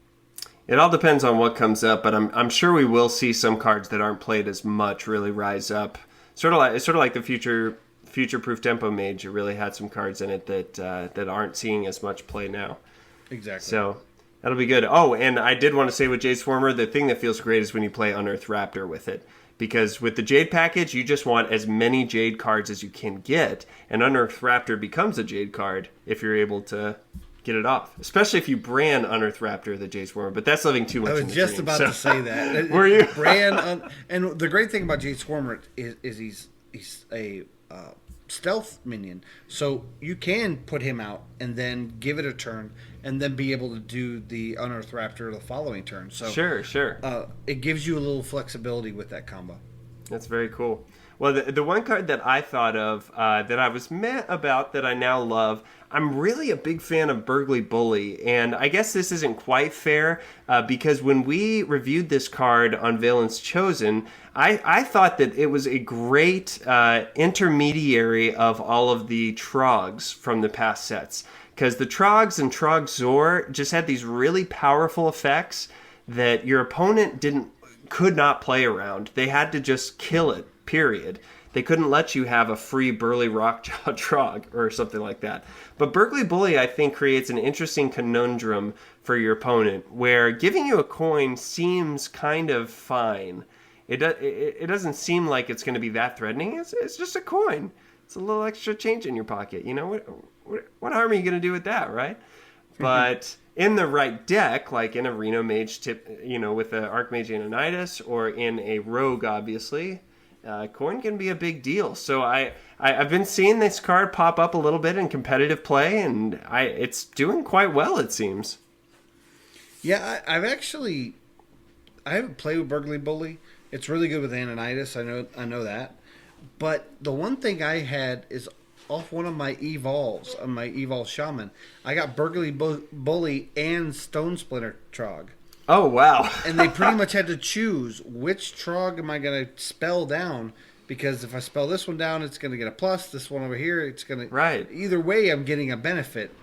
It all depends on what comes up, but I'm sure we will see some cards that aren't played as much really rise up. Sort of like the future-proof Tempo Mage. It really had some cards in it that aren't seeing as much play now. Exactly. So that'll be good. Oh, and I did want to say with Jade Swarmer, the thing that feels great is when you play Unearthed Raptor with it. Because with the Jade package, you just want as many Jade cards as you can get, and Unearthed Raptor becomes a Jade card if you're able to get it off. Especially if you brand Unearthed Raptor the Jade Swarmer, but that's living too much. I was just about to say that. Were you? And the great thing about Jade Swarmer is he's a stealth minion, so you can put him out and then give it a turn, and then be able to do the Unearthed Raptor the following turn. So sure. It gives you a little flexibility with that combo. That's very cool. Well, the one card that I thought of that I was meh about that I now love, I'm really a big fan of Burgly Bully, and I guess this isn't quite fair because when we reviewed this card on Valence Chosen, I thought that it was a great intermediary of all of the Trogs from the past sets. Because the Trogs and Trog Zor just had these really powerful effects that your opponent could not play around. They had to just kill it, period. They couldn't let you have a free Burly Rockjaw Trog or something like that. But Burgly Bully, I think, creates an interesting conundrum for your opponent, where giving you a coin seems kind of fine. It doesn't seem like it's going to be that threatening. It's just a coin. It's a little extra change in your pocket. You know, what harm are you going to do with that, right? But in the right deck, like in a Reno Mage with an Archmage Ananitas, or in a Rogue, obviously, coin can be a big deal. So I've been seeing this card pop up a little bit in competitive play, and it's doing quite well, it seems. Yeah, I haven't played with Burgly Bully. It's really good with Ananitas. I know that. But the one thing I had is off one of my evols, on my Evol Shaman, I got Burgly Bully and Stone Splinter Trog. Oh, wow. And they pretty much had to choose which Trog am I going to spell down, because if I spell this one down, it's going to get a plus. This one over here, it's going to... Right. Either way, I'm getting a benefit.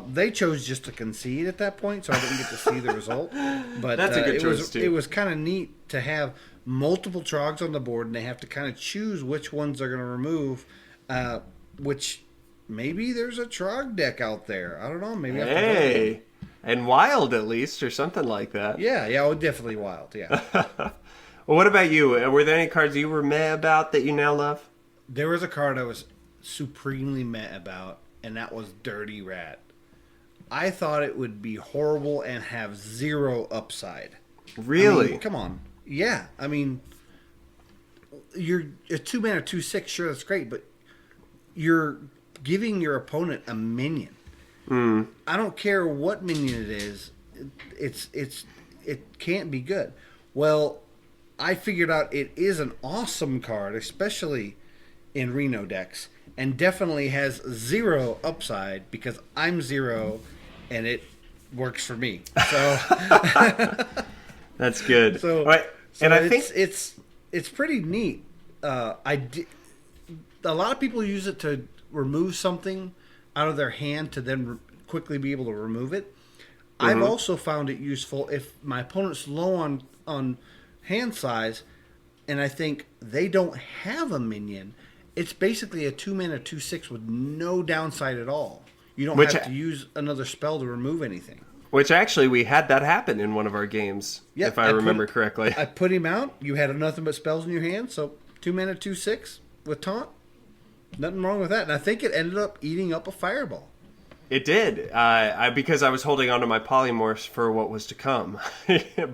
They chose just to concede at that point, so I didn't get to see the result. But that's a good choice, too. It was kind of neat to have multiple Trogs on the board, and they have to kind of choose which ones they're going to remove, which maybe there's a Trog deck out there. I don't know. Maybe I have to go. And Wild, at least, or something like that. Yeah, definitely Wild, yeah. Well, what about you? Were there any cards you were meh about that you now love? There was a card I was supremely meh about, and that was Dirty Rat. I thought it would be horrible and have zero upside. Really? I mean, come on. Yeah, I mean, you're a 2-mana 2/6, sure, that's great, but you're giving your opponent a minion. I don't care what minion it is. It can't be good. Well, I figured out it is an awesome card, especially in Reno decks, and definitely has zero upside because I'm zero, and it works for me. So that's good. So, right. And I think it's pretty neat. A lot of people use it to remove something out of their hand to then quickly be able to remove it. Mm-hmm. I've also found it useful if my opponent's low on hand size and I think they don't have a minion. It's basically a 2-mana 2/6 with no downside at all. You don't have to use another spell to remove anything. Which actually we had that happen in one of our games, if I remember correctly. I put him out. You had nothing but spells in your hand, so 2-mana 2/6 with taunt. Nothing wrong with that. And I think it ended up eating up a fireball. It did, because I was holding on to my polymorphs for what was to come.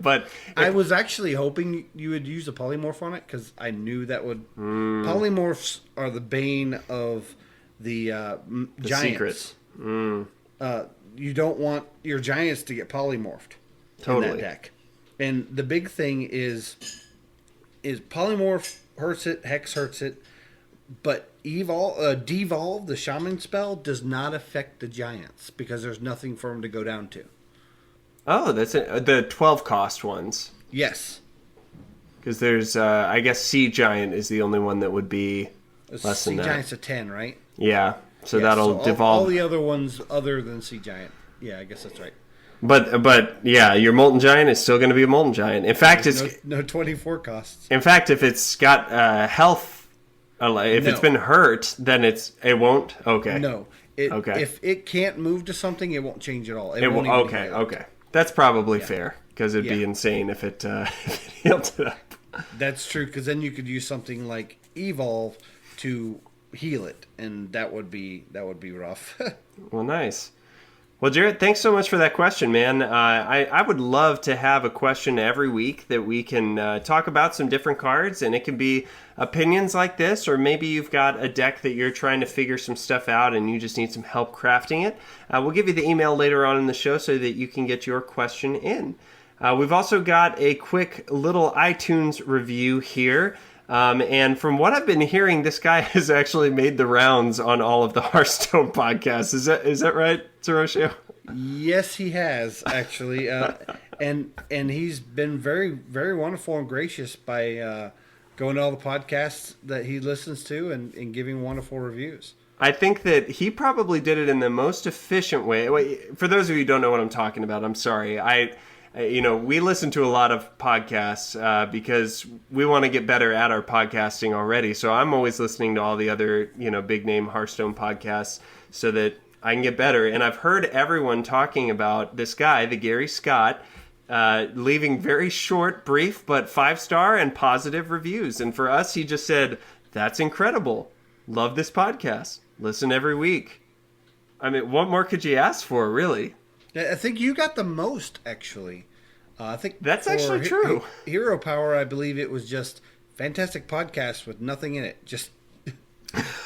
But I was actually hoping you would use a polymorph on it because I knew that would. Polymorphs are the bane of the giants. Secrets. You don't want your giants to get polymorphed in that deck. And the big thing is polymorph hurts it, hex hurts it, but devolve, the shaman spell, does not affect the giants because there's nothing for them to go down to. Oh, that's it. The 12 cost ones. Yes. Because there's, I guess, Sea Giant is the only one that would be less than that. Sea Giant's a 10, right? Yeah. So that'll devolve. All the other ones other than Sea Giant. Yeah, I guess that's right. But yeah, your Molten Giant is still going to be a Molten Giant. In fact, it's no 24 costs. In fact, if it's got health, it's been hurt, then it won't. Okay. No. Okay. If it can't move to something, it won't change at all. It won't okay. Okay. That's probably fair because it'd be insane if it healed it up. That's true because then you could use something like Evolve to heal it, and that would be rough. Well, nice. Well, Jarret, thanks so much for that question, man. I would love to have a question every week that we can talk about some different cards, and it can be opinions like this, or maybe you've got a deck that you're trying to figure some stuff out and you just need some help crafting it. We'll give you the email later on in the show so that you can get your question in. We've also got a quick little iTunes review here. And from what I've been hearing, this guy has actually made the rounds on all of the Hearthstone podcasts. Is that right, Zerotio? Yes, he has actually, and he's been very, very wonderful and gracious by going to all the podcasts that he listens to and giving wonderful reviews. I think that he probably did it in the most efficient way. Wait, for those of you who don't know what I'm talking about, I'm sorry. We listen to a lot of podcasts because we want to get better at our podcasting already. So I'm always listening to all the other, big name Hearthstone podcasts so that I can get better. And I've heard everyone talking about this guy, the Gary Scott, leaving very short, brief, but 5-star and positive reviews. And for us, he just said, "That's incredible. Love this podcast. Listen every week." I mean, what more could you ask for, really? I think you got the most, actually. I think that's actually true. Hero Power, I believe it was just fantastic podcast with nothing in it. Just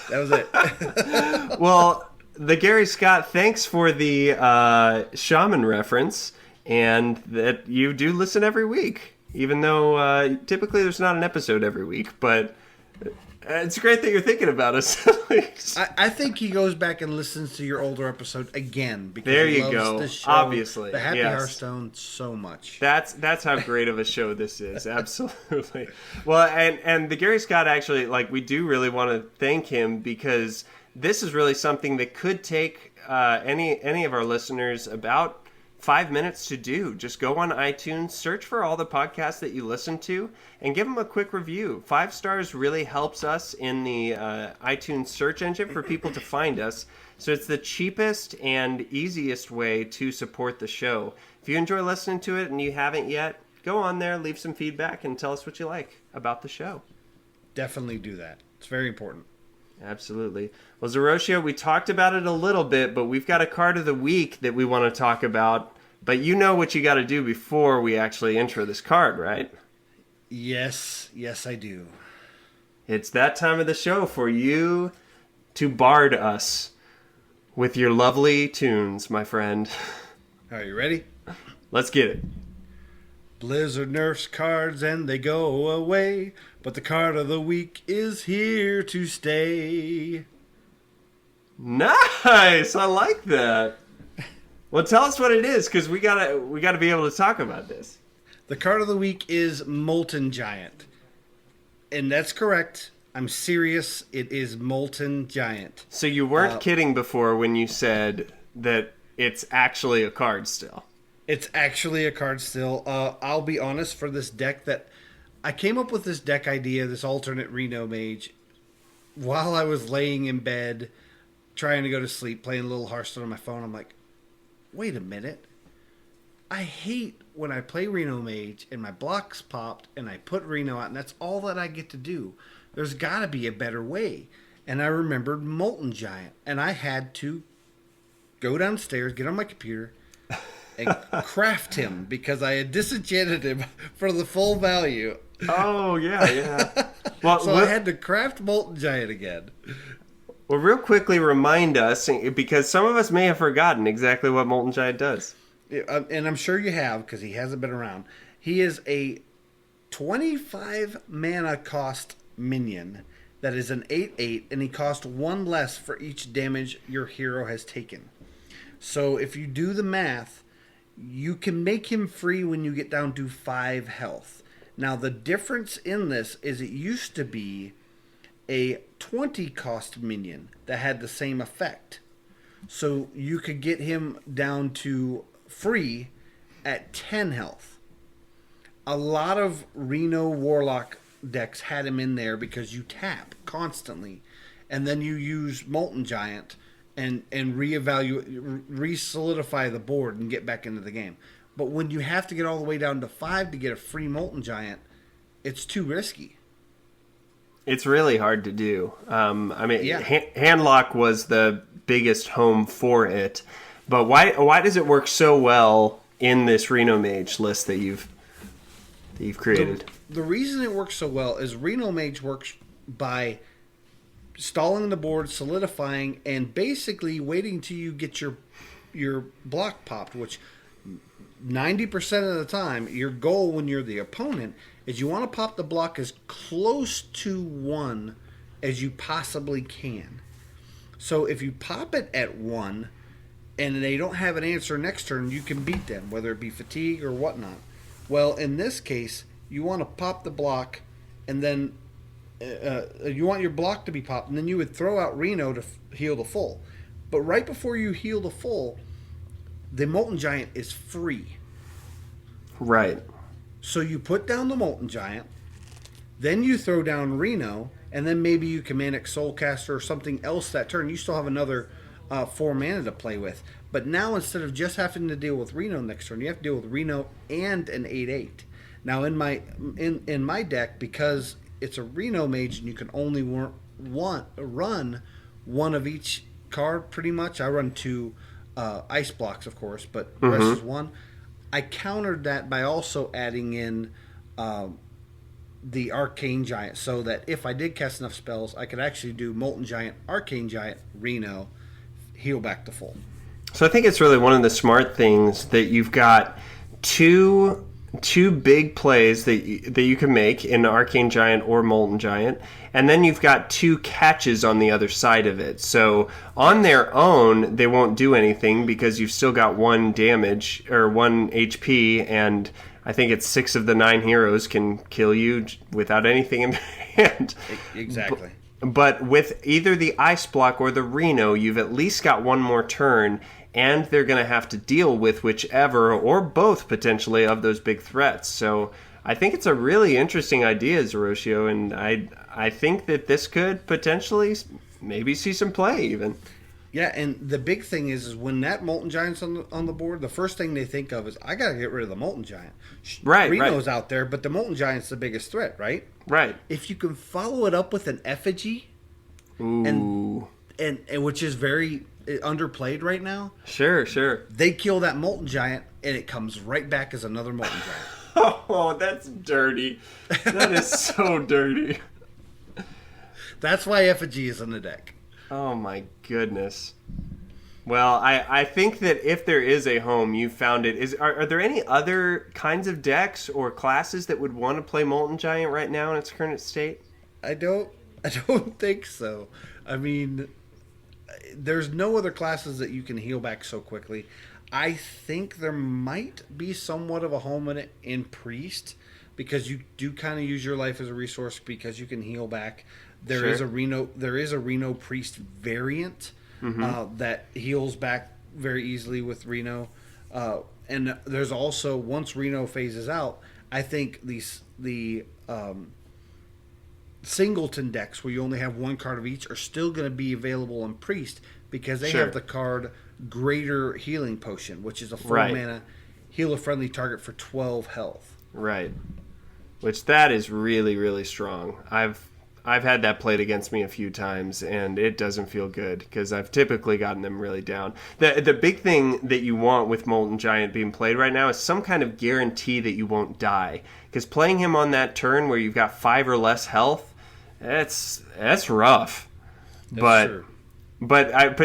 that was it. Well, the Gary Scott, thanks for the shaman reference, and that you do listen every week, even though typically there's not an episode every week, but it's great that you're thinking about us. I think he goes back and listens to your older episode again because there he you loves go. the show, Obviously, the Happy Hearthstone so much. That's how great of a show this is. Absolutely. Well, and the Gary Scott actually, we do really want to thank him because this is really something that could take any of our listeners about 5 minutes to do. Just go on iTunes, search for all the podcasts that you listen to, and give them a quick review. 5 stars really helps us in the iTunes search engine for people to find us. So it's the cheapest and easiest way to support the show. If you enjoy listening to it and you haven't yet, go on there, leave some feedback, and tell us what you like about the show. Definitely do that. It's very important. Absolutely. Well, Zerotio, we talked about it a little bit, but we've got a card of the week that we want to talk about. But you know what you got to do before we actually intro this card, right? Yes, I do. It's that time of the show for you to bard us with your lovely tunes, my friend. Are you ready? Let's get it. Blizzard nerfs cards and they go away, but the card of the week is here to stay. Nice! I like that. Well, tell us what it is, because we gotta be able to talk about this. The card of the week is Molten Giant. And that's correct. I'm serious. It is Molten Giant. So you weren't kidding before when you said that it's actually a card still. It's actually a card still. I'll be honest, for this deck that I came up with this deck idea, this alternate Reno Mage, while I was laying in bed trying to go to sleep, playing a little Hearthstone on my phone. I'm like, wait a minute. I hate when I play Reno Mage and my blocks popped and I put Reno out and that's all that I get to do. There's got to be a better way. And I remembered Molten Giant and I had to go downstairs, get on my computer, and craft him because I had disenchanted him for the full value. Oh, yeah. Well, so I had to craft Molten Giant again. Well, real quickly remind us, because some of us may have forgotten exactly what Molten Giant does. And I'm sure you have, because he hasn't been around. He is a 25 mana cost minion that is an 8/8, and he costs 1 less for each damage your hero has taken. So if you do the math, you can make him free when you get down to 5 health. Now, the difference in this is it used to be a 20 cost minion that had the same effect. So you could get him down to free at 10 health. A lot of Reno Warlock decks had him in there because you tap constantly, and then you use Molten Giant and reevaluate, re-solidify the board and get back into the game. But when you have to get all the way down to 5 to get a free Molten Giant, it's too risky. It's really hard to do. Handlock was the biggest home for it, but why does it work so well in this Reno Mage list that you've created? The reason it works so well is Reno Mage works by stalling the board, solidifying, and basically waiting till you get your block popped, which 90% of the time, your goal when you're the opponent is you want to pop the block as close to 1 as you possibly can. So if you pop it at 1 and they don't have an answer next turn, you can beat them, whether it be fatigue or whatnot. Well, in this case, you want to pop the block, and then you want your block to be popped, and then you would throw out Reno to heal the full. But right before you heal the full, the Molten Giant is free. Right. So you put down the Molten Giant, then you throw down Reno, and then maybe you can Manic Soulcaster or something else that turn. You still have another 4 mana to play with. But now instead of just having to deal with Reno next turn, you have to deal with Reno and an 8/8. Now in my deck, because it's a Reno Mage and you can only run one of each card pretty much. I run 2 ice blocks, of course, but the rest is 1. I countered that by also adding in the Arcane Giant, so that if I did cast enough spells, I could actually do Molten Giant, Arcane Giant, Reno, heal back to full. So I think it's really one of the smart things that you've got two big plays that you can make in Arcane Giant or Molten Giant, and then you've got 2 catches on the other side of it. So on their own, they won't do anything because you've still got 1 damage or 1 HP, and I think it's 6 of the 9 heroes can kill you without anything in their hand. Exactly. But with either the Ice Block or the Reno, you've at least got 1 more turn, and they're going to have to deal with whichever or both potentially of those big threats. So I think it's a really interesting idea, Zerotio, and I think that this could potentially maybe see some play even. Yeah, and the big thing is when that Molten Giant's on the board, the first thing they think of is, I got to get rid of the Molten Giant. Right, Reno's out there, but the Molten Giant's the biggest threat, right? Right. If you can follow it up with an Effigy, Ooh. and which is very underplayed right now. Sure. They kill that Molten Giant, and it comes right back as another Molten Giant. Oh, that's dirty. That is so dirty. That's why Effigy is in the deck. Oh my goodness. Well, I think that if there is a home, you found it. Are there any other kinds of decks or classes that would want to play Molten Giant right now in its current state? I don't think so. I mean, there's no other classes that you can heal back so quickly. I think there might be somewhat of a home in it in Priest, because you do kind of use your life as a resource because you can heal back. There is a Reno Priest variant that heals back very easily with Reno. And there's also, once Reno phases out, I think the singleton decks where you only have 1 card of each are still going to be available in Priest because they have the card Greater Healing Potion, which is a 4 mana heal a friendly target for 12 health. Right. Which that is really, really strong. I've had that played against me a few times, and it doesn't feel good because I've typically gotten them really down. The big thing that you want with Molten Giant being played right now is some kind of guarantee that you won't die. Because playing him on that turn where you've got 5 or less health, that's rough. But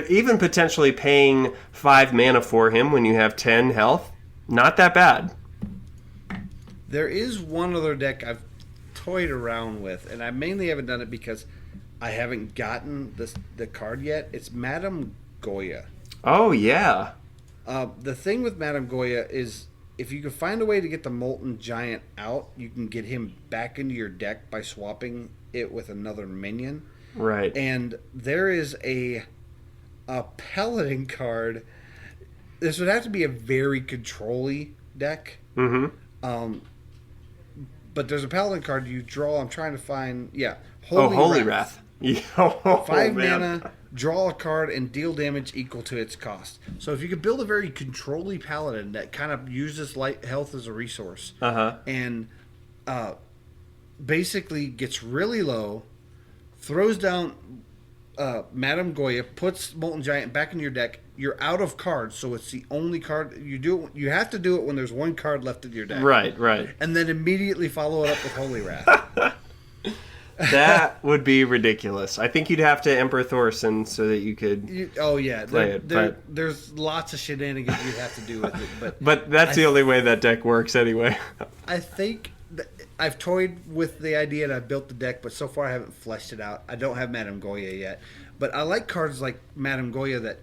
even potentially paying 5 mana for him when you have 10 health, not that bad. There is one other deck I've toyed around with, and I mainly haven't done it because I haven't gotten the card yet. It's Madame Goya. Oh, yeah. The thing with Madame Goya is if you can find a way to get the Molten Giant out, you can get him back into your deck by swapping it with another minion. Right. And there is a Paladin card. This would have to be a very control-y deck. Mm-hmm. But there's a Paladin card you draw. I'm trying to find... Yeah. Holy Wrath. 5 mana, draw a card, and deal damage equal to its cost. So if you could build a very control-y Paladin that kind of uses light health as a resource, and basically gets really low, throws down Madame Goya, puts Molten Giant back in your deck, you're out of cards, so it's the only card you do. You have to do it when there's one card left in your deck. Right. And then immediately follow it up with Holy Wrath. That would be ridiculous. I think you'd have to Emperor Thorson so that you could play it. There's lots of shenanigans you'd have to do with it. But that's the only way that deck works anyway. I think I've toyed with the idea and I've built the deck, but so far I haven't fleshed it out. I don't have Madame Goya yet. But I like cards like Madame Goya that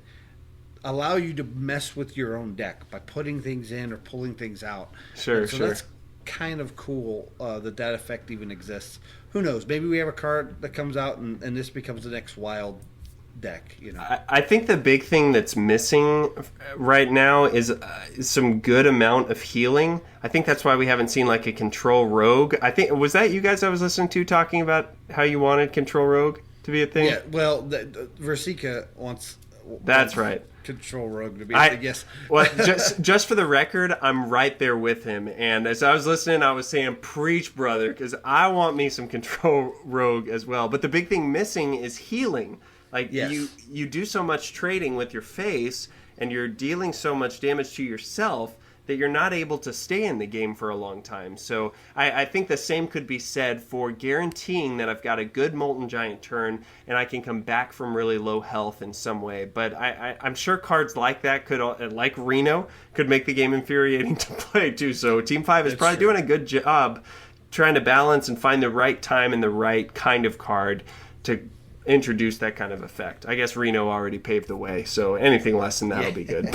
allow you to mess with your own deck by putting things in or pulling things out. Sure. That's kind of cool that effect even exists. Who knows? Maybe we have a card that comes out and this becomes the next wild deck. I think the big thing that's missing right now is some good amount of healing. I think that's why we haven't seen like a control rogue. I think was that you guys I was listening to talking about how you wanted control rogue to be a thing. Yeah, well, Versika wants. That's right. Control rogue to be a thing. Yes. Well, just for the record, I'm right there with him. And as I was listening, I was saying, "Preach, brother," because I want me some control rogue as well. But the big thing missing is healing. Like you do so much trading with your face, and you're dealing so much damage to yourself that you're not able to stay in the game for a long time. So I think the same could be said for guaranteeing that I've got a good Molten Giant turn and I can come back from really low health in some way. But I'm sure cards like that could, like Reno, could make the game infuriating to play too. So Team 5 is probably doing a good job trying to balance and find the right time and the right kind of card to introduce that kind of effect. I guess Reno already paved the way, so anything less than that will be good.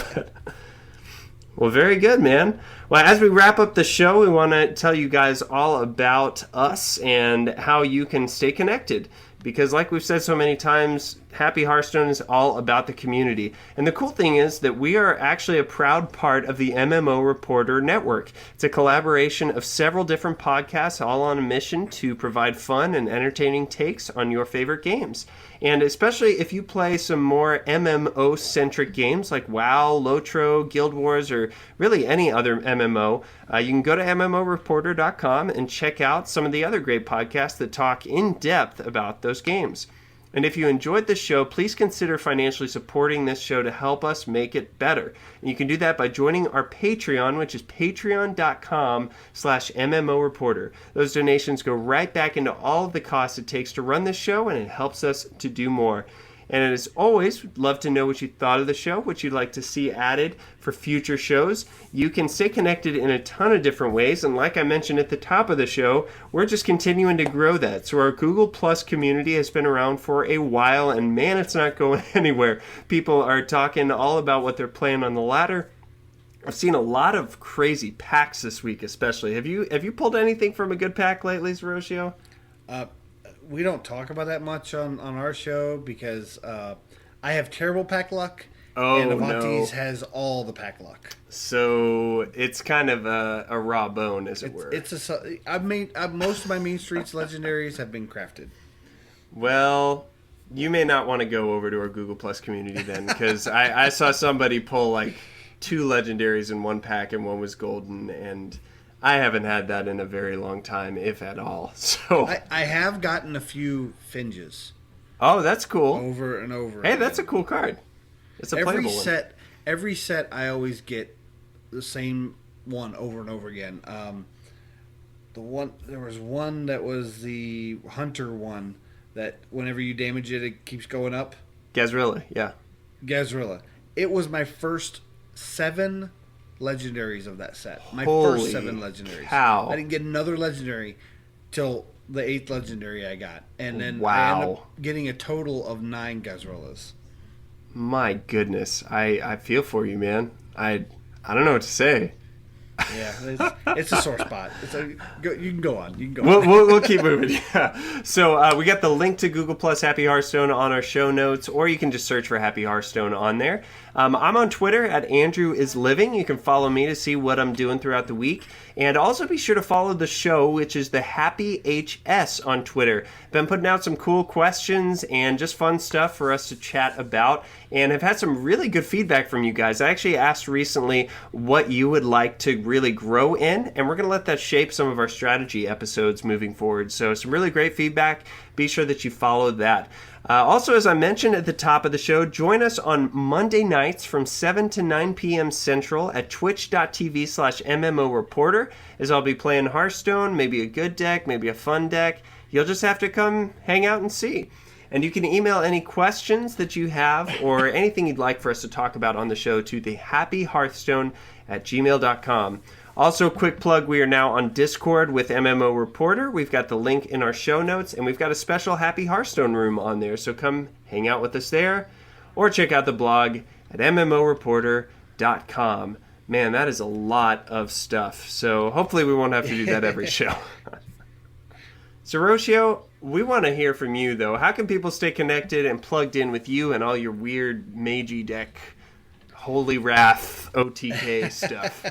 Well, very good, man. Well, as we wrap up the show, we want to tell you guys all about us and how you can stay connected. Because like we've said so many times, Happy Hearthstone is all about the community. And the cool thing is that we are actually a proud part of the MMO Reporter network. It's a collaboration of several different podcasts, all on a mission to provide fun and entertaining takes on your favorite games. And especially if you play some more MMO-centric games like WoW, Lotro, Guild Wars, or really any other MMO, you can go to MMOReporter.com and check out some of the other great podcasts that talk in depth about those games. And if you enjoyed this show, please consider financially supporting this show to help us make it better. And you can do that by joining our Patreon, which is patreon.com/MMO Reporter. Those donations go right back into all of the costs it takes to run this show, and it helps us to do more. And as always, we'd love to know what you thought of the show, what you'd like to see added for future shows. You can stay connected in a ton of different ways, and like I mentioned at the top of the show, we're just continuing to grow that. So our Google Plus community has been around for a while, and man, it's not going anywhere. People are talking all about what they're playing on the ladder. I've seen a lot of crazy packs this week, especially. Have you pulled anything from a good pack lately, Zerotio? We don't talk about that much on our show because I have terrible pack luck, and Avantes has all the pack luck. So it's kind of a raw bone, as it were. Most of my mean streets legendaries have been crafted. Well, you may not want to go over to our Google Plus community then, because I saw somebody pull like 2 legendaries in one pack and one was golden, and I haven't had that in a very long time, if at all. So I have gotten a few Finges. Oh, that's cool. Over and over. Hey, again. that's a cool card. It's a playable one. Every set, I always get the same one over and over again. There was one that was the Hunter one that whenever you damage it, it keeps going up. Gazrilla, yeah. Gazrilla. It was my first 7 legendaries of that set. My Holy first 7 legendaries. cow. I didn't get another legendary till the 8th legendary I got. And then Wow. I ended up getting a total of 9 Gazrillas. My goodness. I feel for you, man. I don't know what to say. Yeah, it's a sore spot. You can go on. We'll keep moving. Yeah. So we got the link to Google Plus Happy Hearthstone on our show notes, or you can just search for Happy Hearthstone on there. I'm on Twitter at AndrewIsLiving. You can follow me to see what I'm doing throughout the week. And also be sure to follow the show, which is the Happy HS on Twitter. Been putting out some cool questions and just fun stuff for us to chat about, and have had some really good feedback from you guys. I actually asked recently what you would like to really grow in, and we're going to let that shape some of our strategy episodes moving forward. So some really great feedback. Be sure that you follow that. Also, as I mentioned at the top of the show, join us on Monday nights from 7 to 9 p.m. Central at twitch.tv/MMO Reporter, as I'll be playing Hearthstone, maybe a good deck, maybe a fun deck. You'll just have to come hang out and see. And you can email any questions that you have or anything you'd like for us to talk about on the show to thehappyhearthstone@gmail.com. Also, quick plug, we are now on Discord with MMO Reporter. We've got the link in our show notes, and we've got a special Happy Hearthstone room on there, so come hang out with us there, or check out the blog at MMOReporter.com. Man, that is a lot of stuff, so hopefully we won't have to do that every show. Zerotio, we want to hear from you, though. How can people stay connected and plugged in with you and all your weird Magey deck, Holy Wrath, OTK stuff?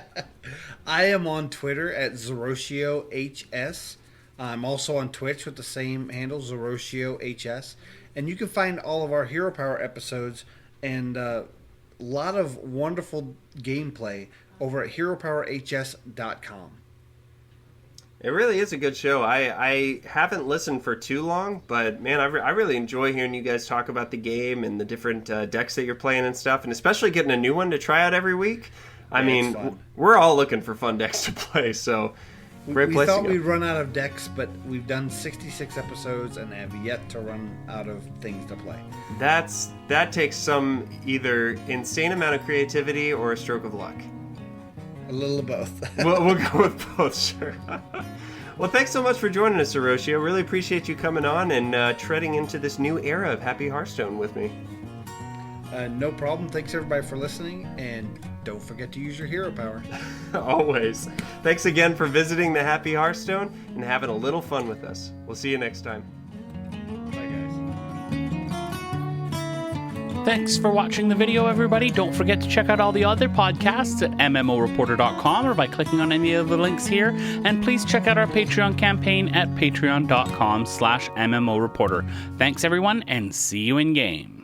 I am on Twitter at ZerotioHS. I'm also on Twitch with the same handle, ZerotioHS. And you can find all of our Hero Power episodes and a lot of wonderful gameplay over at HeroPowerHS.com. It really is a good show. I haven't listened for too long, but man, I really enjoy hearing you guys talk about the game and the different decks that you're playing and stuff, and especially getting a new one to try out every week. I mean, we're all looking for fun decks to play, so great place to go. We thought we'd run out of decks, but we've done 66 episodes and have yet to run out of things to play. That takes some either insane amount of creativity or a stroke of luck. A little of both. We'll go with both, sure. Well, thanks so much for joining us, Zerotio. Really appreciate you coming on and treading into this new era of Happy Hearthstone with me. No problem. Thanks, everybody, for listening, and don't forget to use your hero power. Always. Thanks again for visiting the Happy Hearthstone and having a little fun with us. We'll see you next time. Thanks for watching the video, everybody. Don't forget to check out all the other podcasts at MMOReporter.com or by clicking on any of the links here. And please check out our Patreon campaign at patreon.com/MMOReporter. Thanks, everyone, and see you in game.